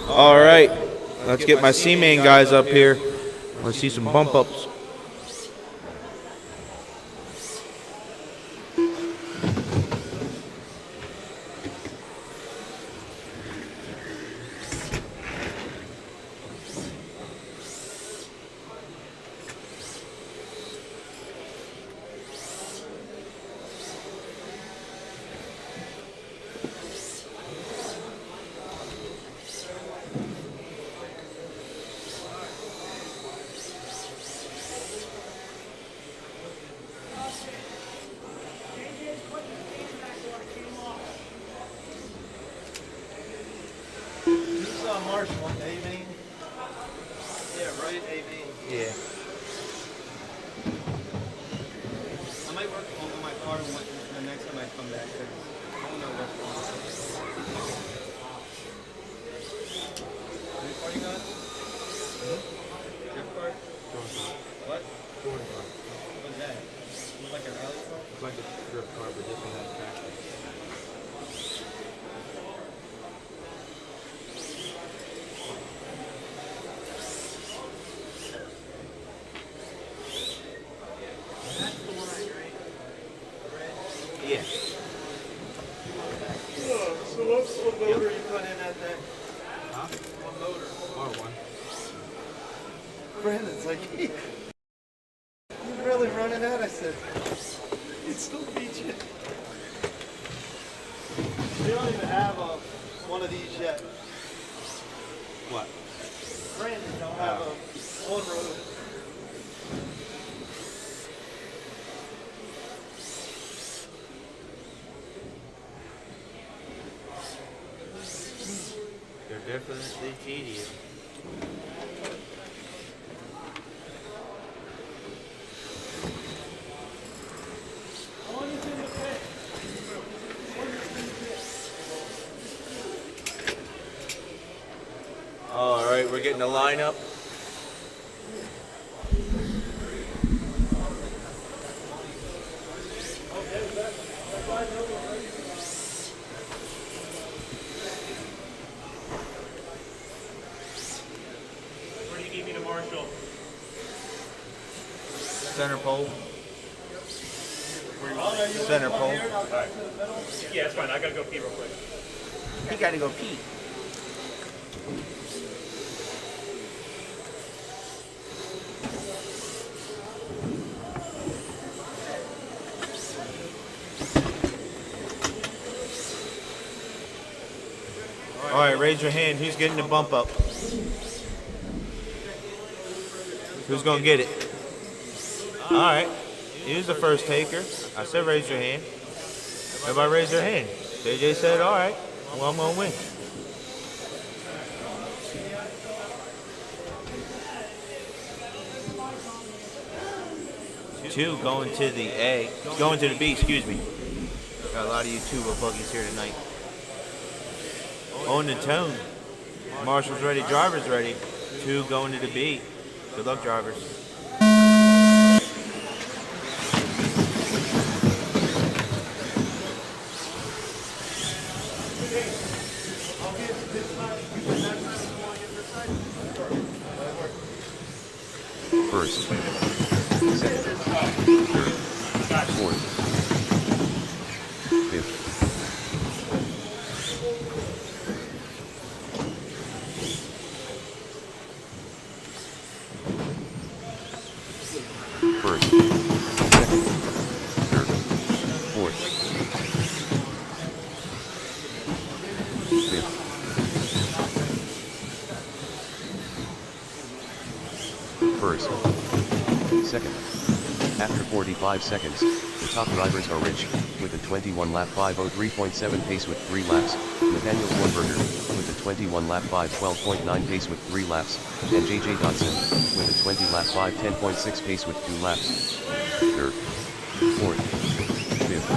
All right, let's get my C-Main guys up here. Let's see some bump ups. Marshall, A-Main. Yeah, right, A-Main. Yeah. I might work on my car the next time I come back. 'Cause I don't know what's going on. What car you got? Drift car? What? What's that? Looks like a rally car? It's like a drift car, but this one has traction. Yeah. So what motor you put in at that? Huh? What motor? R1. Brandon's like, you really running that? I said, it still beats you. We don't even have one of these yet. What? Brandon don't have a on-road. They're definitely tedious. All right, we're getting the lineup. Where do you need me to marshal? Center pole. Center pole. Yeah, it's fine. I gotta go pee real quick. He got to go pee. All right, raise your hand. Who's getting the bump up? Who's gonna get it? All right. Here's the first taker. I said raise your hand. Everybody raise their hand. JJ said, all right. Well, I'm gonna win. Two going to the A. Going to the B, excuse me. Got a lot of you tuba buggies here tonight. On the tone. Marshall's ready, driver's ready. Two going to the B. Good luck, drivers. First, second, third, fourth, fifth, first, second, third, fourth, fifth, first, second. After 45 seconds, the top drivers are Rich, with a 21-lap 5:03.7 pace with 3 laps, Nathaniel Kornberger, with a 21-lap 5:12.9 pace with 3 laps, and JJ Dodson, with a 20-lap 5:10.6 pace with 2 laps. Third, fourth, fifth,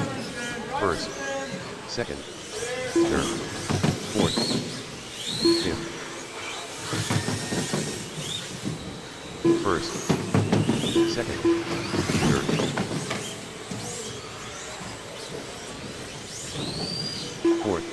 first, second, third, fourth, fifth, first, second, third, fourth,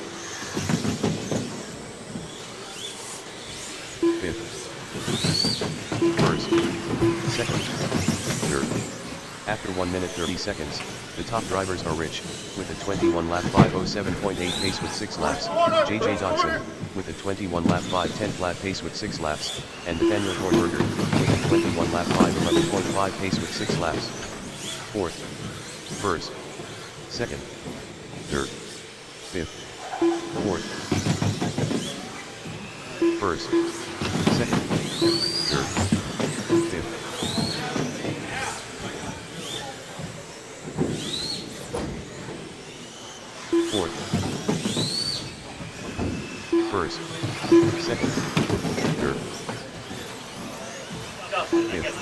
After 1 minute 30 seconds, the top drivers are Rich, with a 21 lap 507.8 pace with 6 laps, JJ Dodson, with a 21 lap 510 flat pace with 6 laps, and Nathaniel Hornberger, with a 21 lap 511.5 pace with 6 laps. Fourth, first, second, third, fifth, fourth, first, second, third, fifth. Fourth, first, second, third, fifth.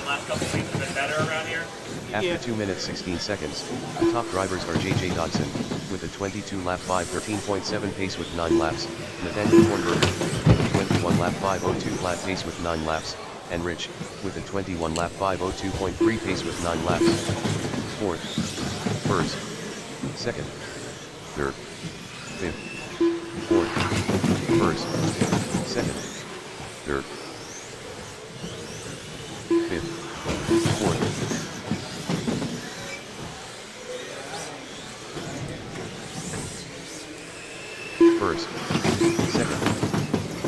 After 2 minutes 16 seconds, the top drivers are JJ Dodson, with a 22 lap 513.7 pace with 9 laps, Nathaniel Hornberger, with a 21 lap 502 flat pace with 9 laps, and Rich, with a 21 lap 502.3 pace with 9 laps. Fourth, first, second, third, fifth, fourth, first, second, third, fifth, fourth, first, second,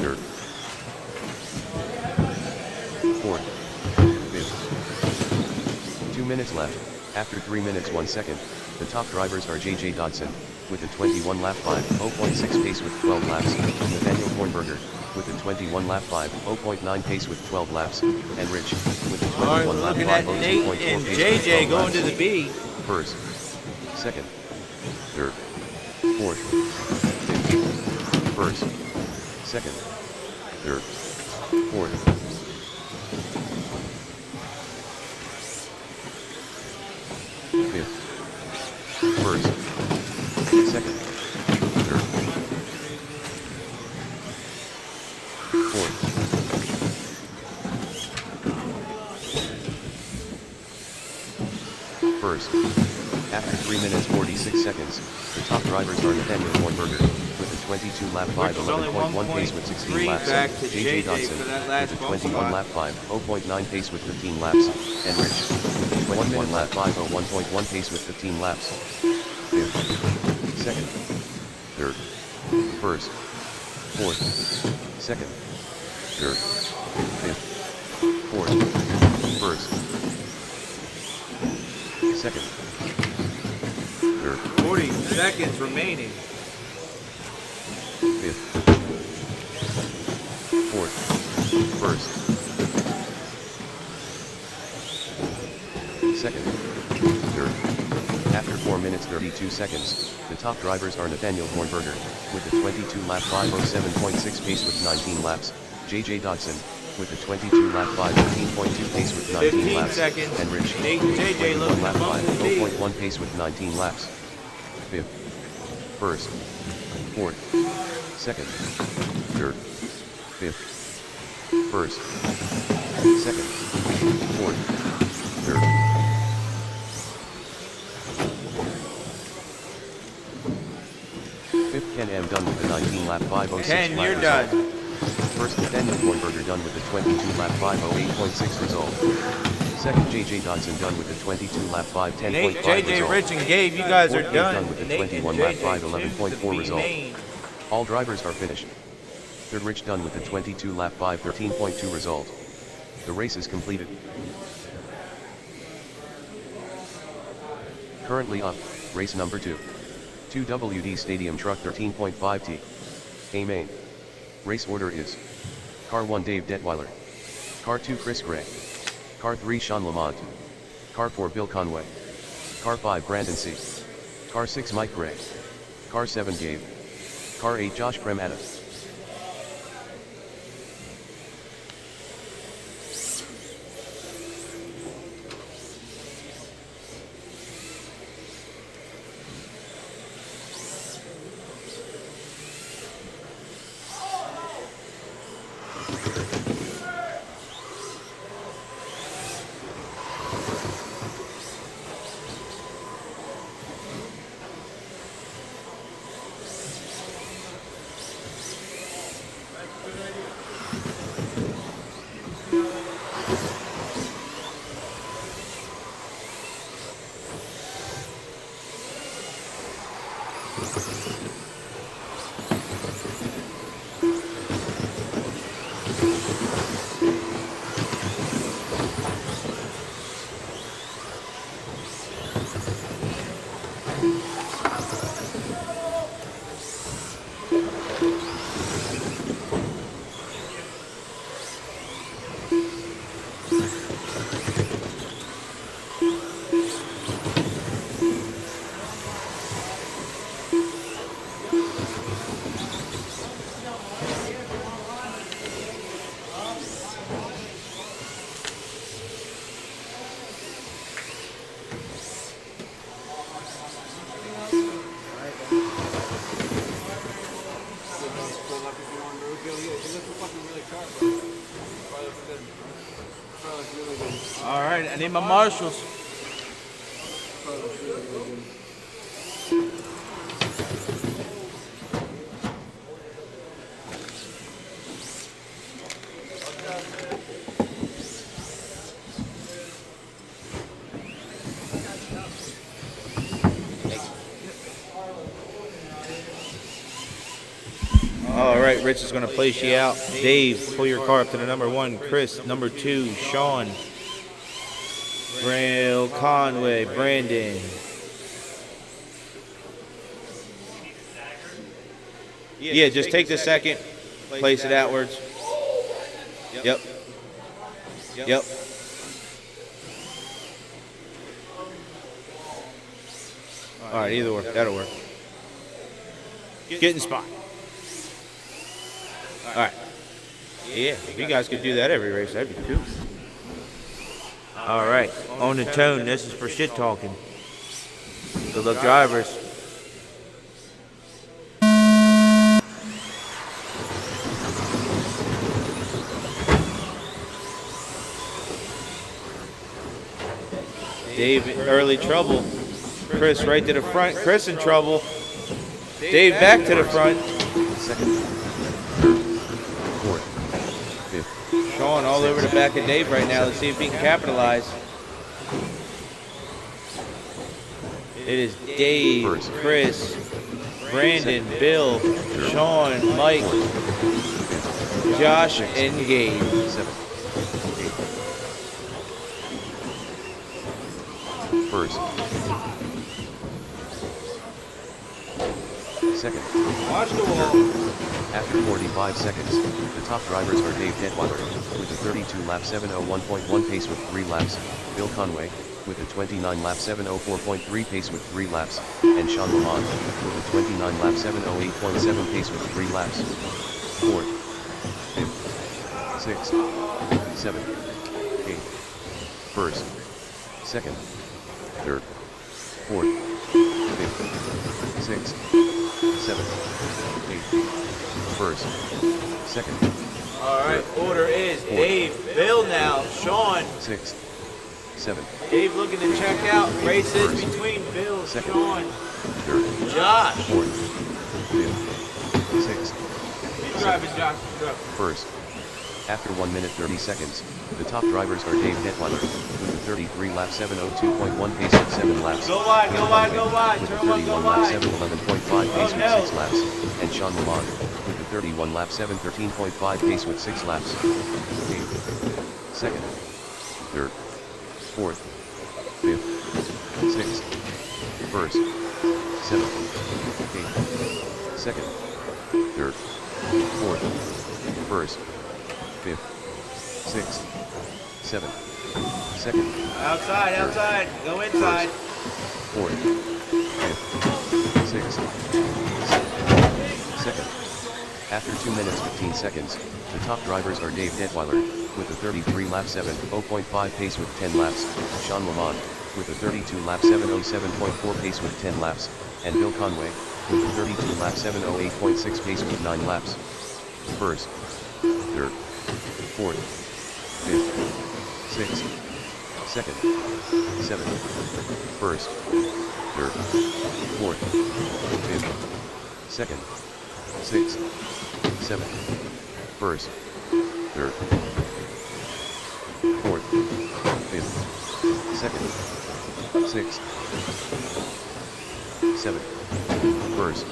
third, fourth, fifth. 2 minutes left. After 3 minutes 1 second, the top drivers are JJ Dodson, with a 21 lap 5.0.6 pace with 12 laps, Nathaniel Hornberger, with a 21 lap 5.0.9 pace with 12 laps, and Rich, with a 21 lap 5.0.4 pace and with JJ 12 going laps. to the B. First, second, third, fourth, fifth, first, second, third, fourth. Fifth, first, second, third, fourth, first. After 3 minutes 46 seconds, the top drivers are Nathaniel Hornberger, with a 22 lap 511.1 pace with 16 1.3 laps, back to JJ JJ Dodson, for that last with a pole 21 spot. lap 5.0.9 pace with 15 laps, and Rich, with a 21 lap 501.1 pace with 15 laps. Fifth, second, third, first, fourth, second, third, fifth, fourth, first, second, third, 40 seconds remaining. fifth, fourth, first, second, third. After 4 minutes 32 seconds, the top drivers are Nathaniel Hornberger, with a 22 lap 507.6 pace with 19 laps, JJ Dodson, with a 22 lap 515.2 pace with 19 15 laps, seconds. and Rich, Nate and with JJ a 21 looking lap to bump the lead. 5.1 pace with 19 laps. Fifth, first, fourth, second, third, fifth, first, second, fourth, third. Fifth, Ken M. done with a 19 lap 506 Ken, flat you're result. done. First, Nathaniel Hornberger done with a 22 lap 508.6 result. Second, JJ Dodson done with a 22 lap 510.5 Nate, result. JJ, Rich, and Gabe, you guys are Fourth, done. done with a Nate and 21 lap JJ 511.4 choose to be result. main. All drivers are finished. Third, Rich done with a 22 lap 513.2 result. The race is completed. Currently up, race number 2. 2WD Stadium Truck 13.5T. A main. Race order is: Car 1 Dave Detweiler, Car 2 Chris Gray, Car 3 Sean Lamont, Car 4 Bill Conway, Car 5 Brandon C, Car 6 Mike Gray, Car 7 Gabe, Car 8 Josh Cremata. All right, I need my marshals. All right, Rich is going to place you out. Dave, pull your car up to the number 1. Chris, number 2. Sean. Braille, Conway, Brandon. Yeah, just take the second, place it outwards. Yep. Yep. All right, either work. That'll work. Get in spot. All right. Yeah, if you guys could do that every race, that'd be cool. All right, on the tone, this is for shit talking. Good luck, drivers. Dave in early trouble. Chris right to the front. Chris in trouble. Dave back to the front. Second, third, fourth, fifth. Sean all over the back of Dave right now. Let's see if he can capitalize. It is Dave, Chris, Brandon, Bill, Sean, Mike, Josh, and Gabe. 7, 8. First. Second. Watch the wall. After 45 seconds, the top drivers are Dave Detweiler with a 32-lap 7:01.1 pace with 3 laps, Bill Conway with a 29-lap 7:04.3 pace with 3 laps, and Sean Lamont with a 29-lap 7:08.7 pace with 3 laps. 4th, 5th, 6th, 7th, 8th, 1st, 2nd, 3rd, 4th, 5th, 6th, 7th, 8th, 1st, 2nd. All right, order is Dave, Bill now, Sean. 6th, 7th, Dave looking to check out. Races between Bill, Second. Sean, 3rd, Josh. 4th, 5th, 6th, Keep driving, Josh. Keep driving. 1st. After 1 minute 30 seconds, the top drivers are Dave Detweiler with a 33-lap 7:02.1 pace with 7 laps. Go wide, go wide, go wide. With a Turn one, go 31-lap wide. 7:11.5 pace no. with 6 laps, and Sean Lamont with a 31-lap 7:13.5 pace with 6 laps. 8th, 2nd, 3rd, 4th, 5th, 6th, 1st, 7th, 8th, 2nd, 3rd, 4th, 1st, 5th, 6th, 7th, 2nd, Outside, outside. Go inside. 4th, 5th, 6th, 2nd. After 2 minutes 15 seconds, the top drivers are Dave Detweiler with a 33-lap 7:0.5 pace with 10 laps, Sean Lamont with a 32-lap 7:07.4 pace with 10 laps, and Bill Conway with a 32-lap 7:08.6 pace with 9 laps. 1st, 3rd, 4th, 5th, 6th, 2nd, 7th, 1st, 3rd, 4th, 5th, 2nd, 6th, 7th, 1st, 3rd, 4th, 5th, 2nd, 6th, 7th, first.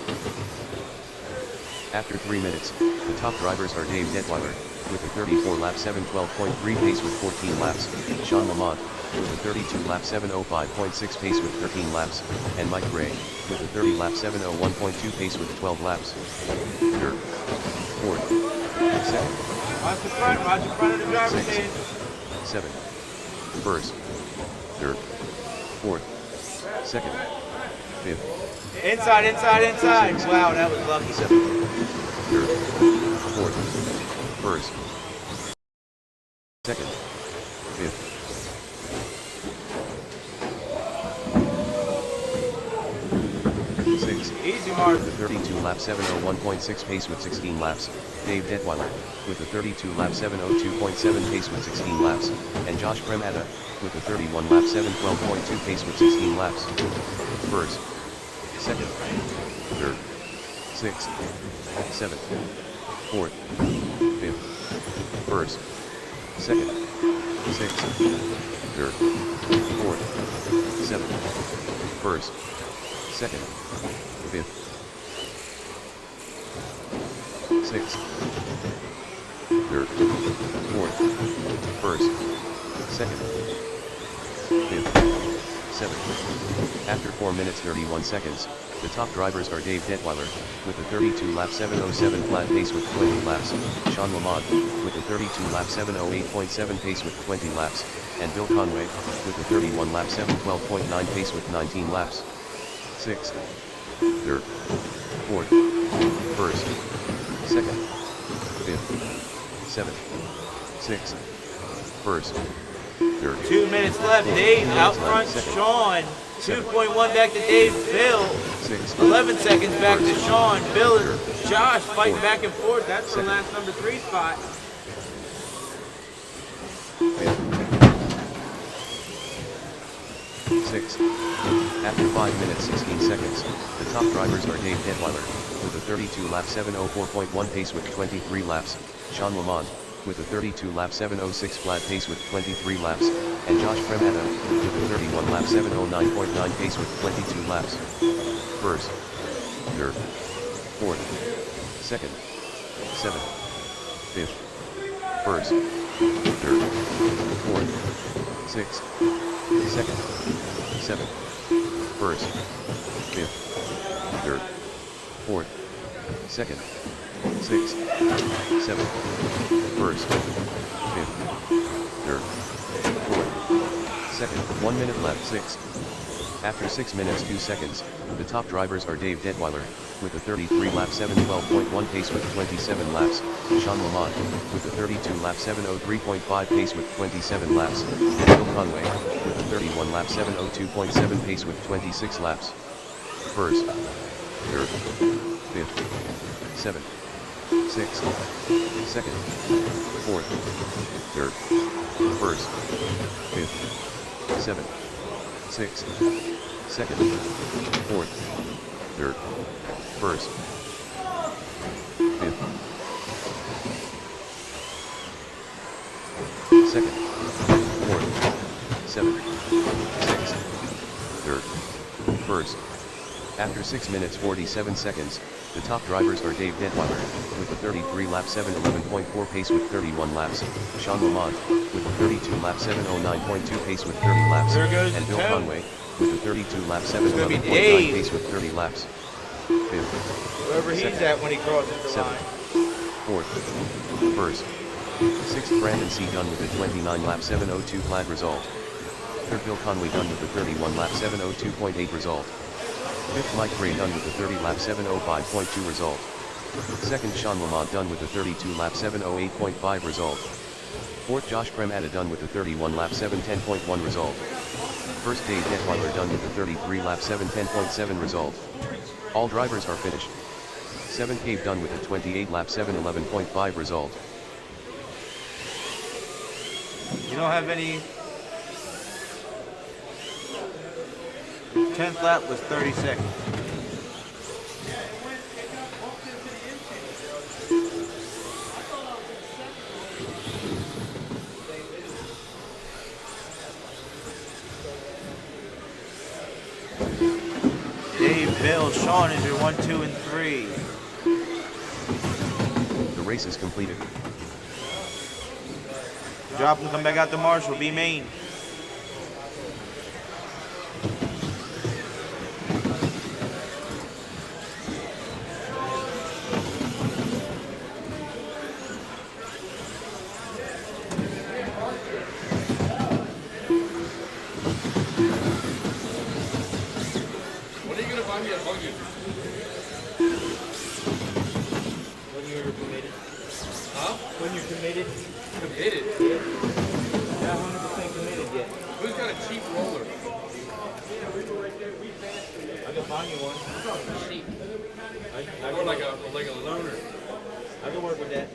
After 3 minutes, the top drivers are Dave Detweiler, with a 34-lap 7:12.3 pace with 14 laps, Sean Lamont, with a 32-lap 7:05.6 pace with 13 laps, and Mike Gray, with a 30-lap 7:01.2 pace with 12 laps. Third, fourth, second, Watch the front of the driver's six, seat. 7, first, third, fourth, second, fifth, Inside. Wow, that was lucky. third, fourth, first, second, fifth, sixth, Easy, Mark. with a 32-lap 7:01.6 pace with 16 laps, Dave Detweiler, with a 32-lap 7:02.7 pace with 16 laps, and Josh Premada, with a 31-lap 7:12.2 pace with 16 laps. First, second, third, sixth, seventh, fourth, fifth, first, second, sixth, third, fourth, seventh, first, second, fifth, sixth, third, fourth, first, second, fifth, seventh. After 4 minutes 31 seconds, the top drivers are Dave Detweiler, with a 32-lap 7:07 flat pace with 20 laps, Sean Lamont, with a 32-lap 7:08.7 pace with 20 laps, and Bill Conway, with a 31-lap 7:12.9 pace with 19 laps. Sixth, third, fourth, first, second, fifth, seventh, sixth, first, third. 2 minutes left. Dave 2 out minutes front. left, second. Sean. 2.1 back to Dave. Bill. Sixth, 11 seconds back to first, Sean. Bill and third, Josh fighting fourth, back and forth. That's for second. last number 3 spot. fifth, sixth. After 5 minutes 16 seconds, the top drivers are Dave Detweiler, with a 32-lap 7:04.1 pace with 23 laps, Sean Lamont, with a 32-lap 7:06 flat pace with 23 laps, and Josh Premada, with a 31-lap 7:09.9 pace with 22 laps. First, third, fourth, second, seventh, fifth, first, third, fourth, sixth, second, seventh, first, fifth, third, fourth, second, sixth, seventh, first, fifth, third, fourth, second. 1 minute left. Sixth. After 6 minutes 2 seconds, the top drivers are Dave Detweiler, with a 33-lap 7:12.1 pace with 27 laps, Sean Lamont, with a 32-lap 7:03.5 pace with 27 laps, and Bill Conway, with a 31-lap 7:02.7 pace with 26 laps. First, third, fifth, seventh, sixth, second, fourth, third, first, fifth, seventh, sixth, second, fourth, third, first, fifth, second, fourth, seventh, sixth, third, first. After 6 minutes 47 seconds, the top drivers are Dave Detweiler, with a 33-lap 7:11.4 pace with 31 laps, Sean Lamont, with a 32-lap 7:09.2 pace with 30 laps, There goes and the Bill toe. Conway, with a 32-lap gonna be 7:11.9 Dave. pace with 30 laps. Fifth, Wherever he's second, at when he crosses the seventh, line. fourth, first. Sixth, Brandon C. Dunn with a 29-lap 7:02 flat result. Third, Bill Conway Dunn with a 31-lap 7:02.8 result. Fifth, Mike Gray Dunn with a 30-lap 7:05.2 result. Second, Sean Lamont Dunn with a 32-lap 7:08.5 result. Fourth, Josh Premada Dunn with a 31-lap 7:10.1 result. First, Dave Detweiler Dunn with a 33-lap 7:10.7 result. All drivers are finished. Seventh, Cave Dunn with a 28-lap 7:11.5 result. You don't have any. 10th lap was 30 seconds. Dave Bill. Sean is your 1, 2, and 3. The race is completed. Drop and come back out to Marshall. Be main. When are you gonna buy me a buggy? When you're committed. Huh? When you're committed. Committed? Not 100% committed yet. Who's got a cheap roller? I can find you one. Cheap. I Or can, like a loaner. I can work with that.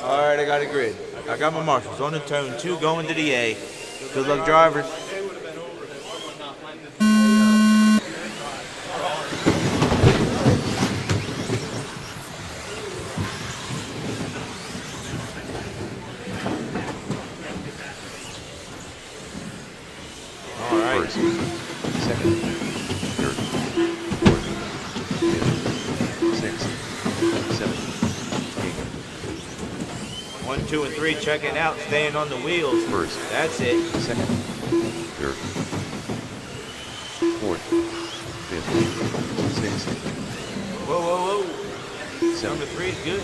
All right, I got a grid. I got my marshals on the tone. 2 going to the A. Good luck, drivers. All right. First, second, third, fourth, fifth, sixth, seventh, 1, 2, and 3 checking out, staying on the wheels. First. That's it. second, third, fourth, fifth, sixth, Whoa, whoa, whoa. Number 3 is good.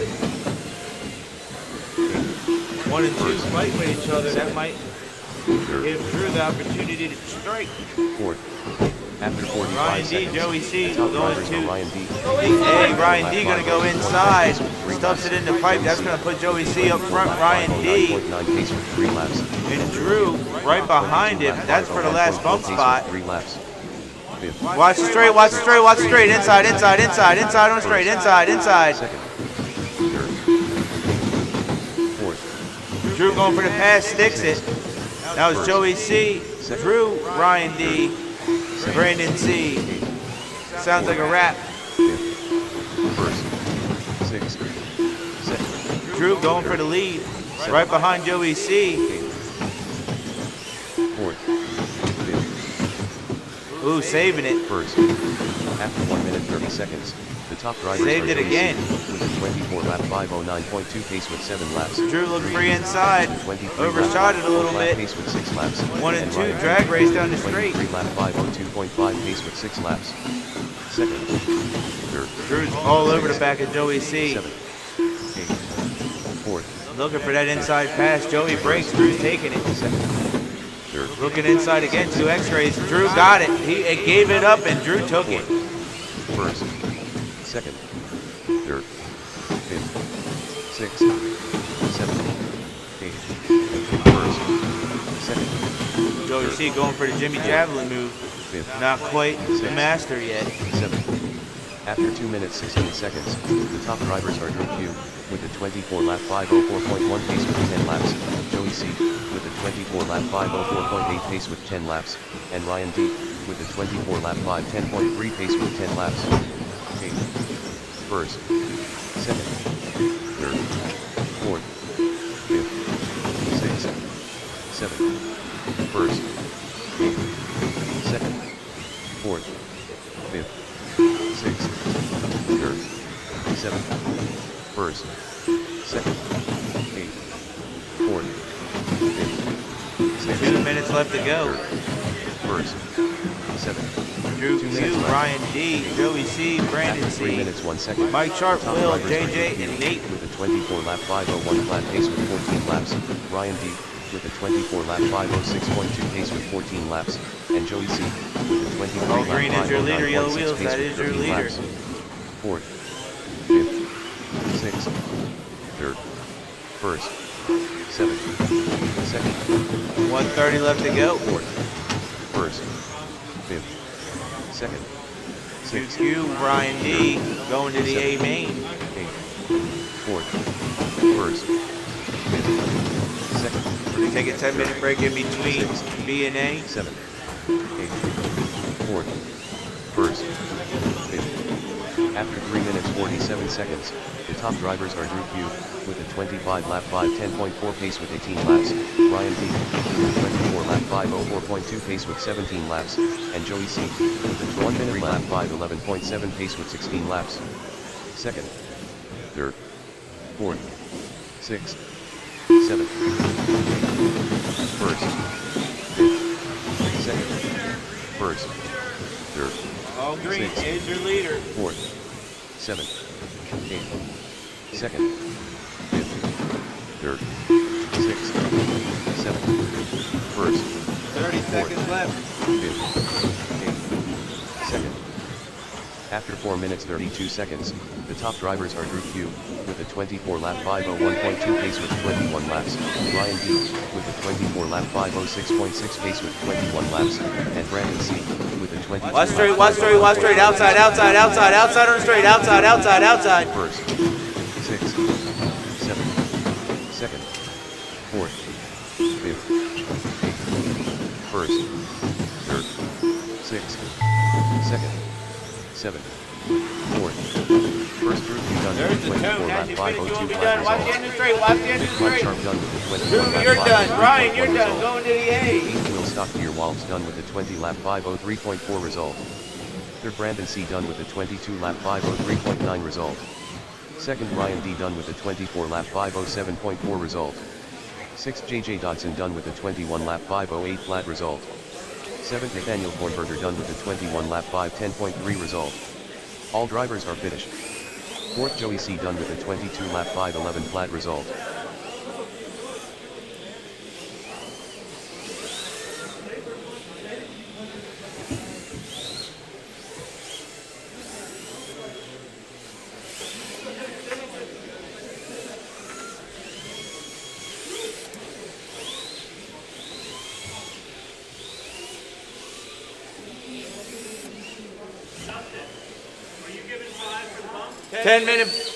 1 and 2 fight with each other. That might give Drew the opportunity to strike. fourth. After 45 Ryan D, seconds, Joey C, the top going drivers to- are Ryan D. Hey, Ryan D gonna go inside. Stuffs it in the pipe. That's gonna put Joey C up front. Ryan D 9.9 pace with 3 laps. and Drew right behind him. That's for the last bump spot. 3 laps. Fifth. Watch the straight, watch the straight, watch the straight. Inside, inside, inside, inside on the straight. Inside, inside. Second. Third. Fourth. Drew going for the pass, sticks it. That was Joey C, Drew, Ryan D, Brandon C. Sounds like a rap. Fifth. First. Sixth. Second. Drew going for the lead. Right behind Joey C. Eighth. Fourth. Fifth. Ooh, saving it. First. After 1 minute 30 seconds, the top drivers Saved are it Joey C again. with a 24 lap 509.2 pace with 7 laps. Drew looked free inside. 23 Overshot lap it a little 5 lap bit. pace with 6 laps. 1 and 2 Ryan drag D race down the straight. 23 lap 502.5 pace with 6 laps. Second. Third. Drew's all over the back of Joey C. Seventh. Eighth. Fourth. Looking for that inside pass. Joey breaks. Drew's taking it. Second. Third. Looking inside again. 2 X-rays. Drew got it. He gave it up and Drew took it. First. Second. Third. Fifth. Sixth. Seventh. Eighth. First. Second. Joey C going for the Jimmy Javelin move. Fifth. Not quite the master yet. Seventh. After 2 minutes 16 seconds, the top drivers are Drew Q with a 24 lap 504.1 pace with 10 laps, Joey C with a 24 lap 504.8 pace with 10 laps, and Ryan D with a 24 lap 510.3 pace with 10 laps. 8. First. Second. Third. Fourth. Fifth. Sixth. Seventh. First. Eighth. Second. Fourth. Fifth. Sixth. Third. Seventh. First. Second. Eighth. Fourth. Fifth. Sixth. 2 minutes left to go. Third. First. 7. Drew 2 Q, minutes left. Ryan D, Joey C, Brandon After 3 C, minutes 1 second. Mike Sharp, the top Will, drivers are JJ, Drew and Q Nate. with a 24 lap 5:01 flat pace with 14 laps. Ryan D with a 24 lap 5:06.2 pace with 14 laps. And Joey C with a 23 All lap green is your leader, yellow 5:09.6 wheels, pace that with is your 13 leader. laps. Fourth, fifth, sixth, third, first, seventh, second, 130 left to go. fourth, first, fifth, second, sixth, QQ, Ryan D, going to the A main. eighth, fourth, first, fifth, second, We're gonna take a 10-minute break in between B and A. seventh, eighth, fourth, first, fifth. After 3 minutes 47 seconds, the top drivers are Drew Q with a 25 lap 5:10.4 pace with 18 laps, Ryan D with a 24 lap 5:04.2 pace with 17 laps, and Joey C with a 1 minute lap 5:11.7 pace with 16 laps. Second, third, fourth, sixth, seventh, eighth, first, fifth, second, first, third, All green sixth, is your leader. fourth, seventh, eighth, second, fifth, third, sixth, seventh, first, 30 fourth, seconds left. fifth, eighth, second. After 4 minutes 32 seconds, the top drivers are Drew Q with a 24 lap 5:01.2 pace with 21 laps, Ryan D with a 24 lap 5:06.6 pace with 21 laps, and Brandon C with a 22 Watch straight, lap watch straight, watch straight. Outside, outside, outside, outside on the straight. Outside, outside, outside. first, sixth, seventh, second, fourth, fifth, eighth, first, third, sixth, second, seventh, fourth, first Drew Q done There's with the a 24 tone. lap As you finish, you won't 5:02 be flat done. Watch the result. end of the straight. Watch the end of the Mike straight. Sharp done with a 21 Drew, lap you're done. 5:03.1 Ryan, you're done. result. Going to the A. Will Stock Waltz done with a 20 lap 5:03.4 result. Third Brandon C done with a 22 lap 5:03.9 result. Second Ryan D done with a 24 lap 5:07.4 result. Sixth JJ Dodson done with a 21 lap 5:08 flat result. Seventh Nathaniel Kornberger done with a 21 lap 5:10.3 result. All drivers are finished. Fourth Joey C done with a 22 lap 5:11 flat result. Are you giving 5 for the bump? 10 minutes.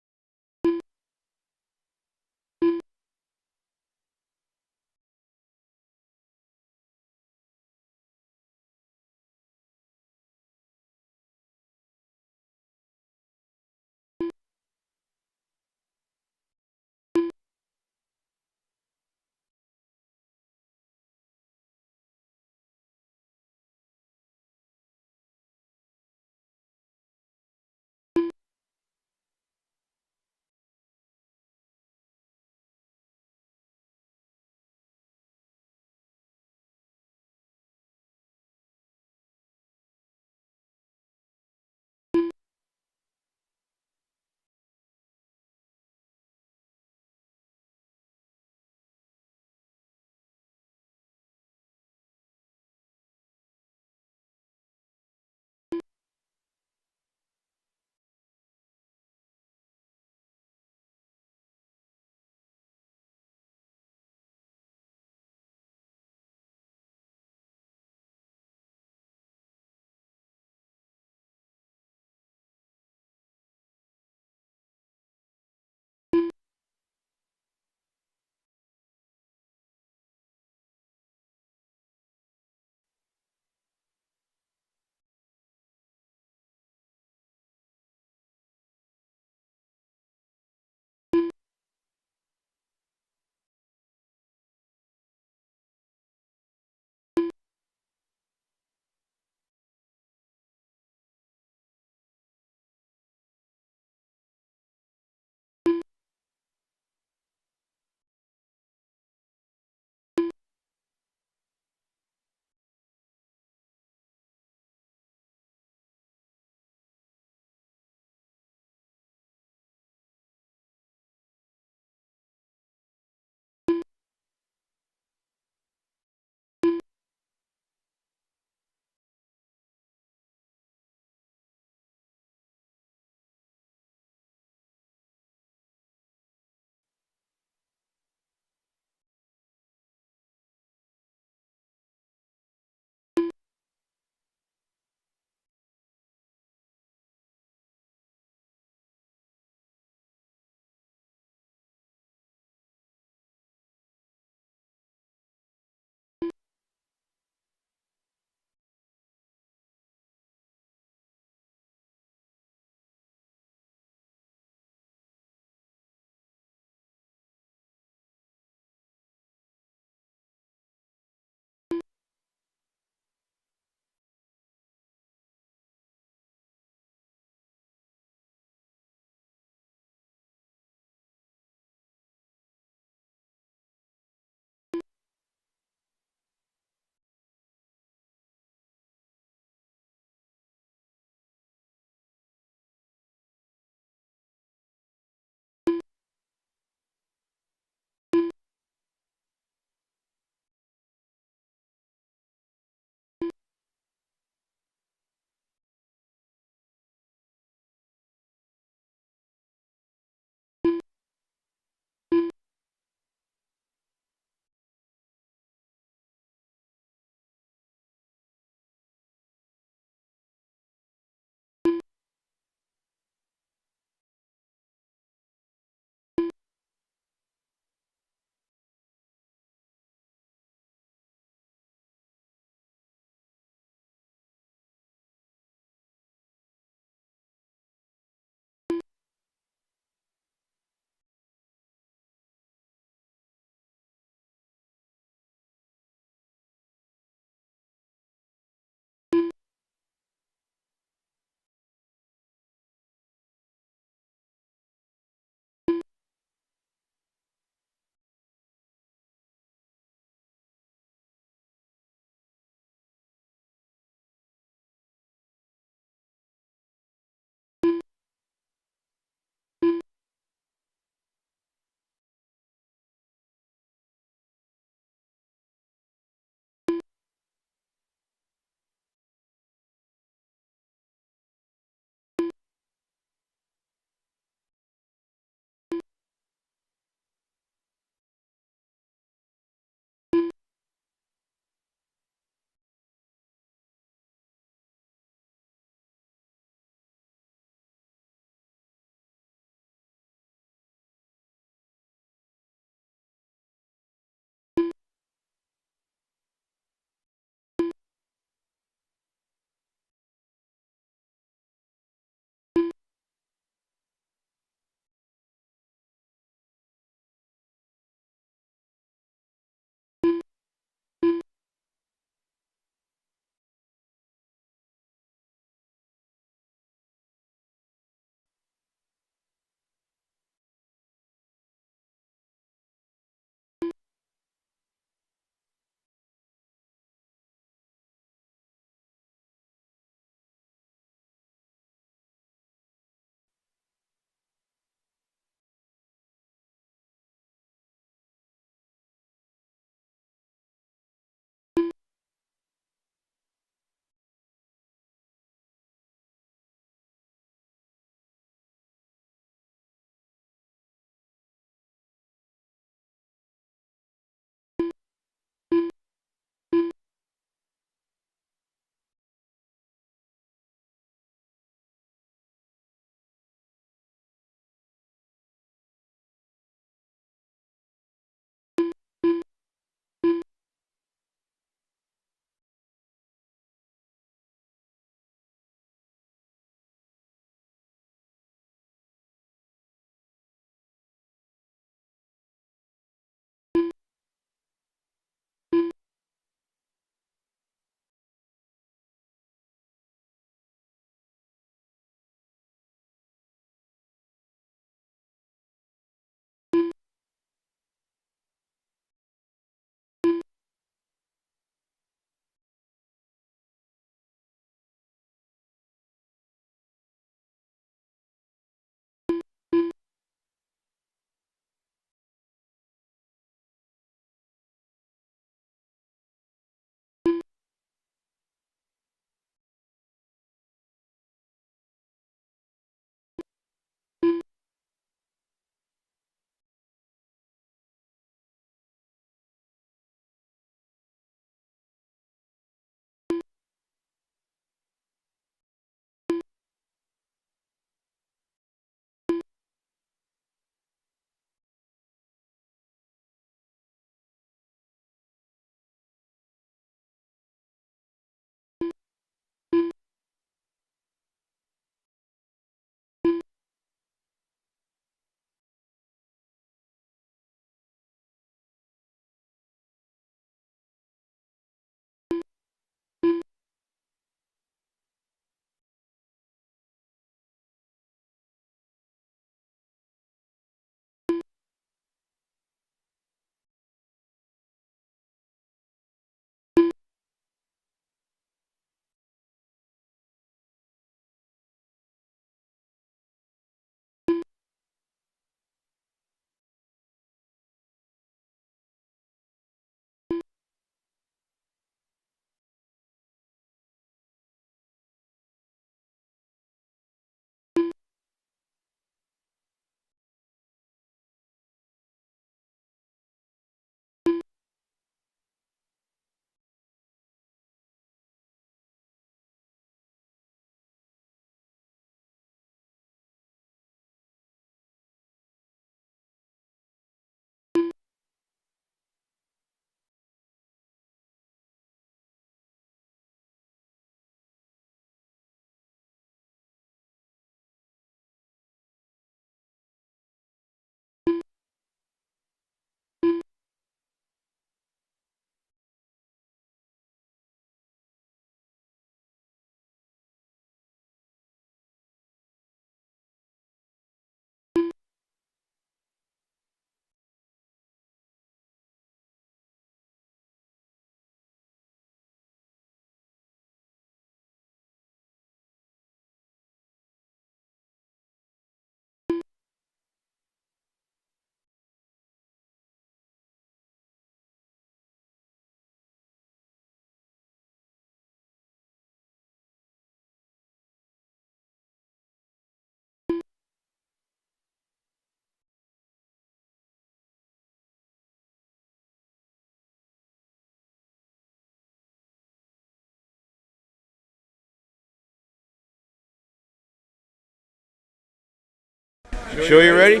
Sure you're ready?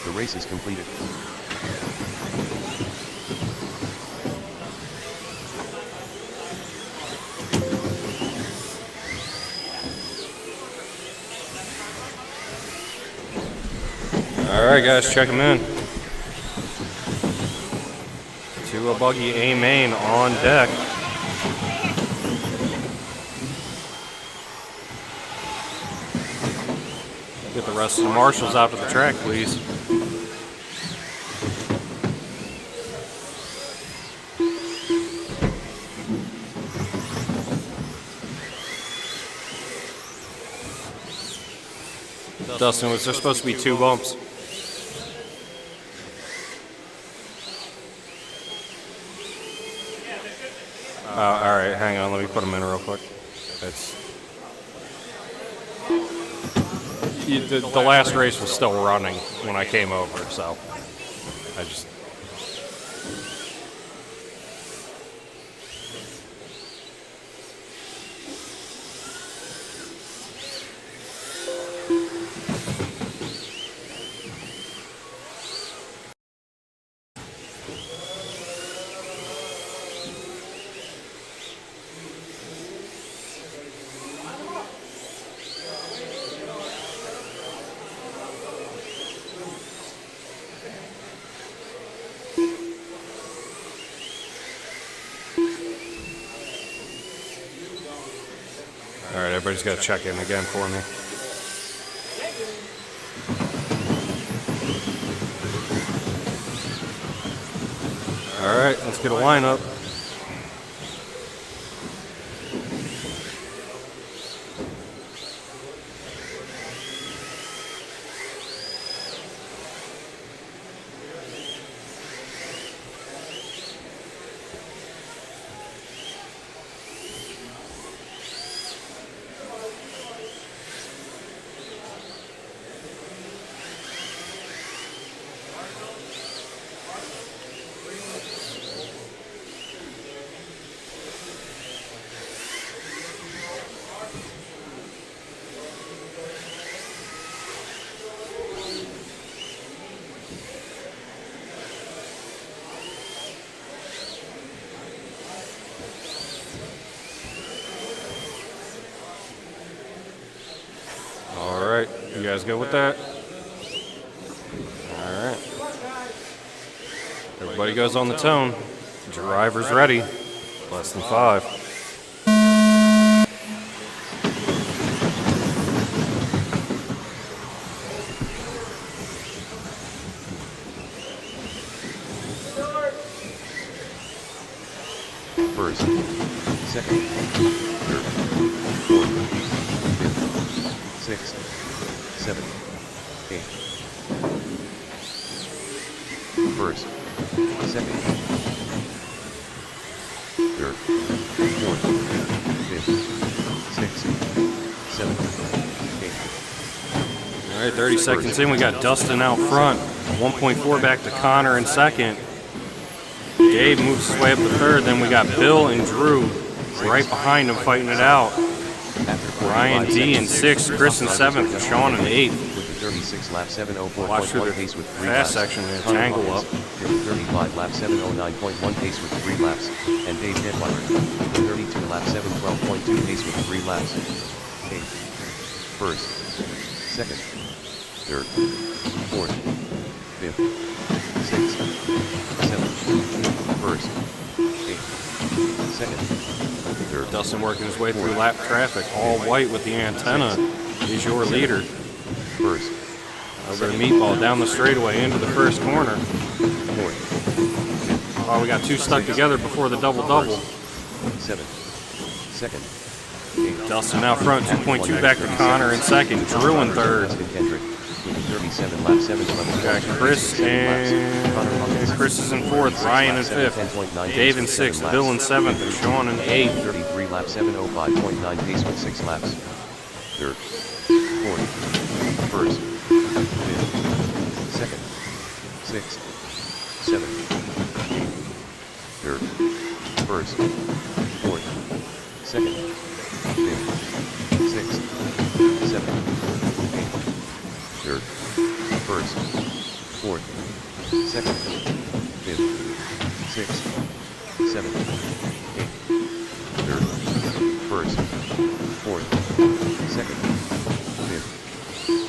The race is completed. All right, guys, check them in. To a buggy A main on deck. Get the rest of the marshals out to the track, please. Dustin, was there supposed to be 2 bumps? All right, hang on. Let me put them in real quick. The last race was still running when I came over, so I just. All right, everybody's got to check in again for me. All right, let's get a lineup. All right, you guys good with that? All right. Everybody goes on the tone. Driver's ready. Less than 5. First, second, third, fourth, fifth, sixth, seventh, eighth. First, second, third, fourth, fifth, sixth, seventh, eighth. All right, 30 seconds in, we got Dustin out front. 1.4 back to Connor in second. Gabe moves his way up to third. Then we got Bill and Drew right behind him fighting it out. Ryan D in 6th, Chris in 7th, and Sean in 8th. a 36 lap Watch through 7:04.1 the pace with 3 fast laps. section and Connor tangle Hawkins up. with a 35 lap 7:09.1 pace with 3 laps, and Dave Detweiler with a 32 lap 7:12.2 pace with 3 laps. 8th, 1st, 2nd, 3rd, 4th, 5th, 6th, 7th, 1st, 8th, 2nd, 3rd. Dustin working his way through lap traffic, all white with the antenna. He's your leader. First, Over the meatball, down the straightaway into the first corner. fourth, Oh, we got two stuck together before the double-double. seventh, second, eighth. Dustin out front, 2.2 back to Connor in second. Drew in third. Dustin Kendrick with a 37 lap 7:11. Got Chris and Chris is in fourth. Ryan in fifth. Dave in sixth. Bill in seventh. And Sean in eighth. 33 lap 7:05.9 pace with 6 laps. Third, fourth, first, fifth, second, sixth, seventh, eighth. Third, first, fourth, second, fifth, sixth, seventh, eighth. Third, first, fourth, second, fifth, sixth, seventh, eighth. Third, first, fourth, second, fifth,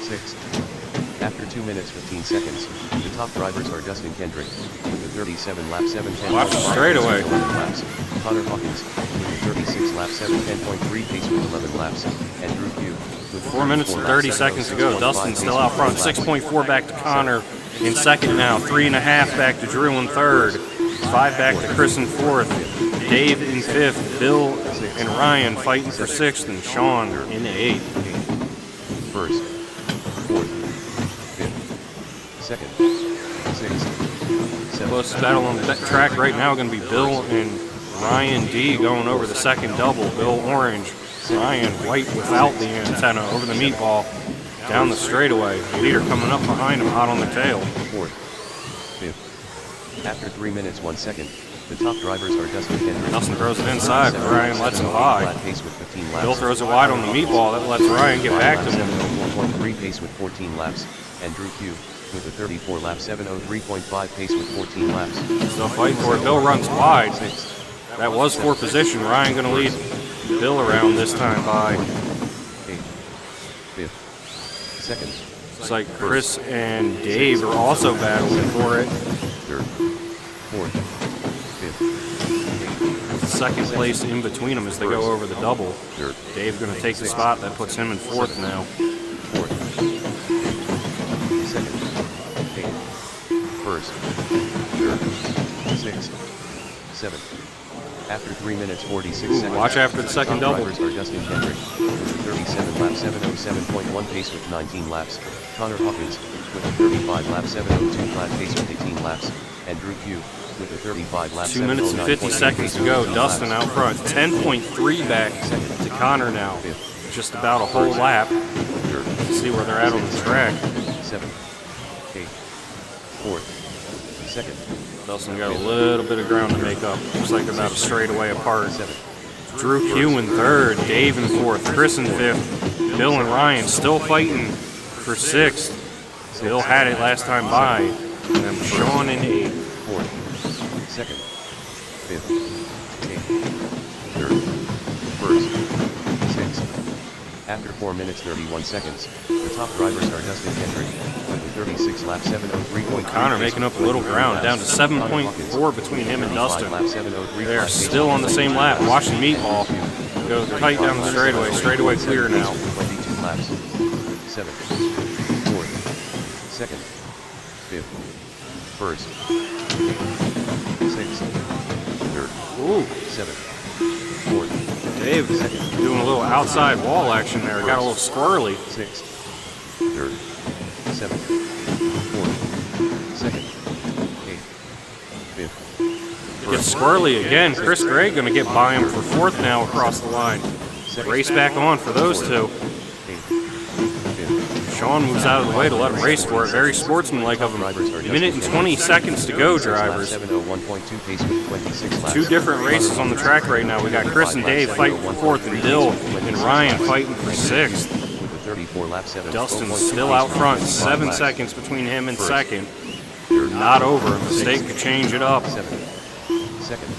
sixth. After 2 minutes 15 seconds, the top drivers are Dustin Kendrick with a 37 lap 7:10. Watch the straightaway. Laps. Connor Hawkins with a 36 lap 7:10.3 pace with 11 laps, and Drew Pugh with 4 minutes and 30 seconds to go. Dustin still out front. 6.4 back to Connor in second now. 3.5 back to Drew in third. 5 back to Chris in fourth. Dave in fifth. Bill and Ryan fighting for sixth, and Sean in eighth. First, fourth, fifth, second, sixth, seventh. Closest battle on the track right now going to be Bill and Ryan D going over the second double. Bill orange, Ryan white without the antenna over the meatball down the straightaway. Leader coming up behind him, hot on the tail. Fourth, fifth. After 3 minutes 1 second, the top drivers are Dustin Kendrick. Dustin throws it inside, but Ryan lets him by. Pace with 15 laps. Bill throws it wide on the meatball. That lets Ryan get back to him. 7:04.3 pace with 14 laps, and Drew Pugh with a 34 lap 7:03.5 pace with 14 laps. Still fighting for it. Bill runs wide. Sixth, That was for position. Ryan going to lead Bill around this time by. eighth, fifth, second, It's like Chris and Dave are also battling for it. third, fourth, fifth, eighth, Second place in between them as they go over the double. third, Dave's going to take the spot. That puts him in fourth now. fourth, second, eighth, first, third, sixth, seventh. After 3 minutes 46 seconds. Watch after the second top double. drivers are Dustin Kendrick with a 37 lap 7:07.1 pace with 19 laps. Connor Hawkins with a 35 lap 7:02 flat pace with 18 laps, and Drew Pugh with a 35 lap 2 minutes and 50 seconds to go. Dustin out front. 10.3 back to Connor now. Just about a whole lap. Third, See where they're at on the track. seventh, eighth, fourth, second, Dustin got a little bit of ground to make up. Looks like they're about a straightaway apart. seventh, Drew Pugh in third, Dave in fourth, Chris in fifth, Bill and Ryan still fighting for sixth. Bill had it last time by, and then Sean in eighth. fourth, second, fifth, eighth, third, first, sixth. After 4 minutes 31 seconds, the top drivers are Dustin Kendrick with a 36 lap 7:03.3. Connor making up a little ground, down to 7.4 between him and Dustin. They are still on the same lap. Watch the meatball go tight down the straightaway. Straightaway clear now. 22 laps. Seventh, fourth, second, fifth, first, sixth, third, Ooh, seventh, fourth, Dave doing a little outside wall action there. Got a little squirrely. sixth, third, seventh, fourth, second, eighth, fifth, Gets squirrely again. Chris Gray going to get by him for fourth now across the line. Race back on for those two. eighth, fifth. Sean moves out of the way to let him race for it. Very sportsmanlike of him. Minute and 20 seconds to go, drivers. 7:01.2 pace with 26 laps. Two different races on the track right now. We got Chris and Dave fighting for fourth, and Bill and Ryan fighting for sixth. With a 34 lap 7. Dustin's 0.2 still pace out with front. 35 7 laps. seconds between him and First. second. Third. Not over. A mistake could change it up. 7. Second. 8.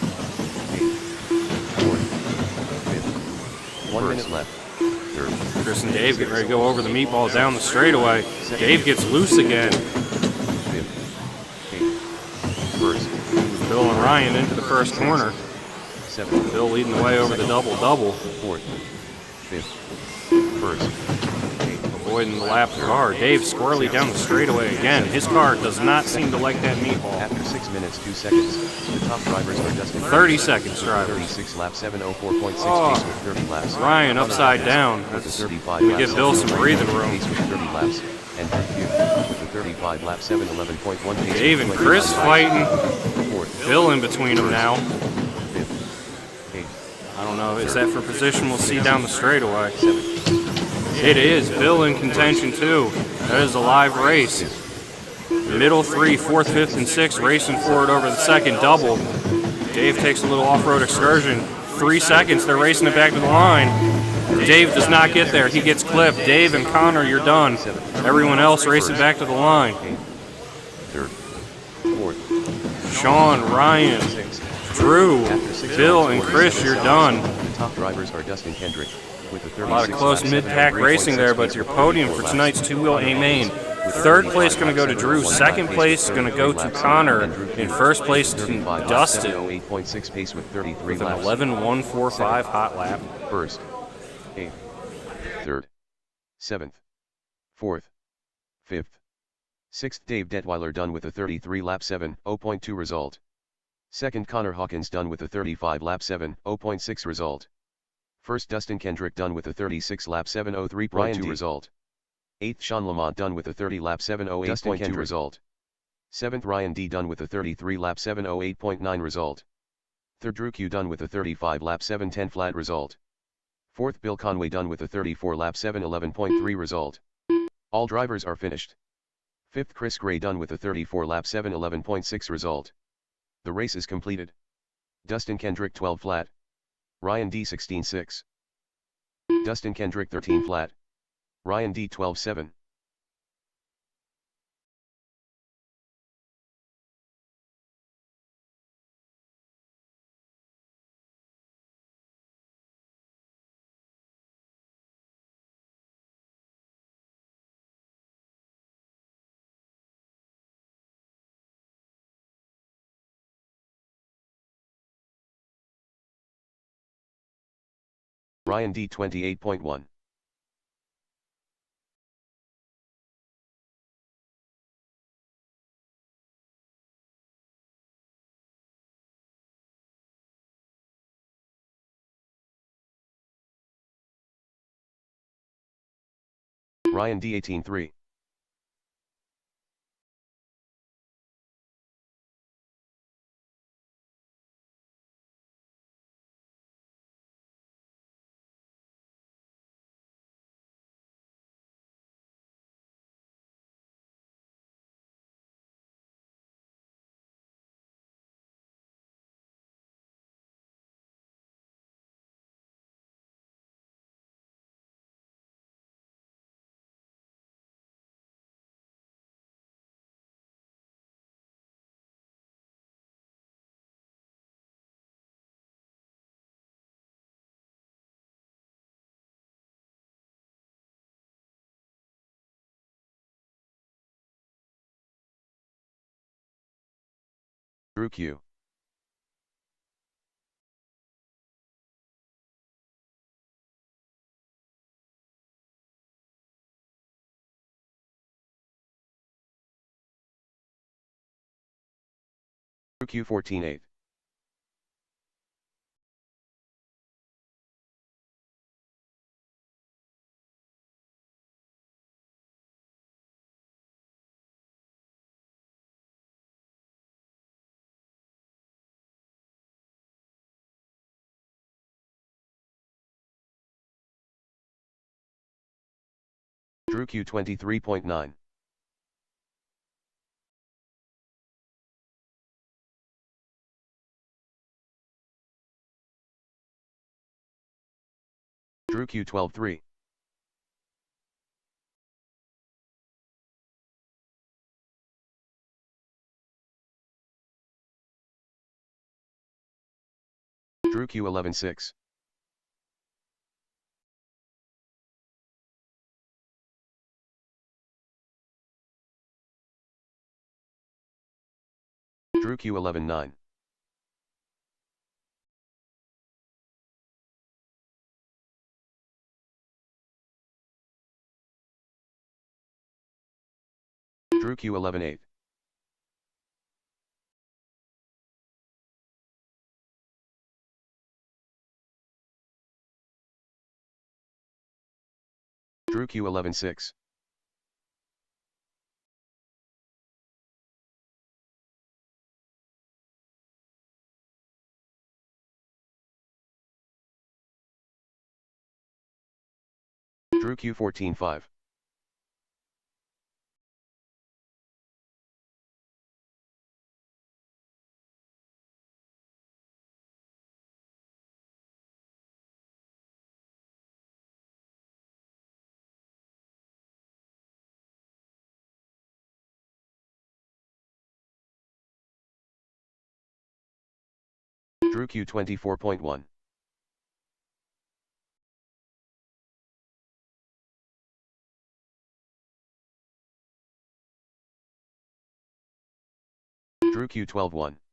Fourth. Fifth. 1 minute left. Third. Chris and Dave getting ready to go over the meatball down the straightaway. Dave gets loose again. Fifth. 8. First. Bill and Ryan into the first corner. 7. Bill leading the way over the double-double. Fourth. Fifth. First. 8. Avoiding the lap car. Dave squarely down the straightaway again. His car does not seem to like that meatball. After 6 minutes 2 seconds, the top drivers are Dustin. 30 seconds drivers. 36 lap 704.6 Oh. pace with 30 laps. Ryan upside down. With the 35 We lap give Bill some 7.1 breathing room. pace with 30 laps, and Drew Q with the 35 lap 711.1 pace. Dave with and 25 Chris laps. fighting. Fourth. Bill in between them now. Fifth. Eighth. I don't know. Is that for position? We'll see down the straightaway. 7th. It is. Bill in contention too. That is a live race. Middle 3, 4th, 5th, and 6th racing forward over the second double. Dave takes a little off-road excursion. 3 seconds. They're racing it back to the line. Dave does not get there. He gets clipped. Dave and Connor, you're done. Everyone else racing back to the line. Third. Fourth. Sean, Ryan, Sixth. Drew, After 6 Bill, minutes, and 40 Chris, seconds you're left, done. The top drivers are Dustin Kendrick with the 36 A lot of close lap mid-pack 703.6 racing there, but pace your with podium 24 for laps. tonight's two-wheel A main. Third place going to go to Drew. Second place going to go to Connor. In first place to Dustin 8.6 pace with 33 with an laps. 11.145 hot lap. First. 8th. 3rd. 7th. 4th. 5th. 6th. Dave Detweiler done with a 33 lap 7.0.2 result. 2nd. Connor Hawkins done with a 35 lap 7.0.6 result. 1st. Dustin Kendrick done with a 36 lap 7.03.2 result. 8th. Sean Lamont done with a 30 lap 7.08.2 result. 7th. Ryan D done with a 33 lap 7.08.9 result. 3rd. Drew Q done with a 35 lap 7.10 flat result. 4th. Bill Conway done with a 34 lap 7.11.3 result. All drivers are finished. 5th. Chris Gray done with a 34 lap 7.11.6 result. The race is completed. Dustin Kendrick 12 flat. Ryan D 16.6. Dustin Kendrick 13 flat. Ryan D 12.7. Ryan D 28.1. Ryan D 18.3. Drew Q. Drew Q 14.8. Drew Q 23.9. Drew Q 12.3. Drew Q11 6. Drew Q11 9. Drew Q11 8. Drew Q11 6. Drew Q14 5. Drew Q24.1. Drew Q12 1.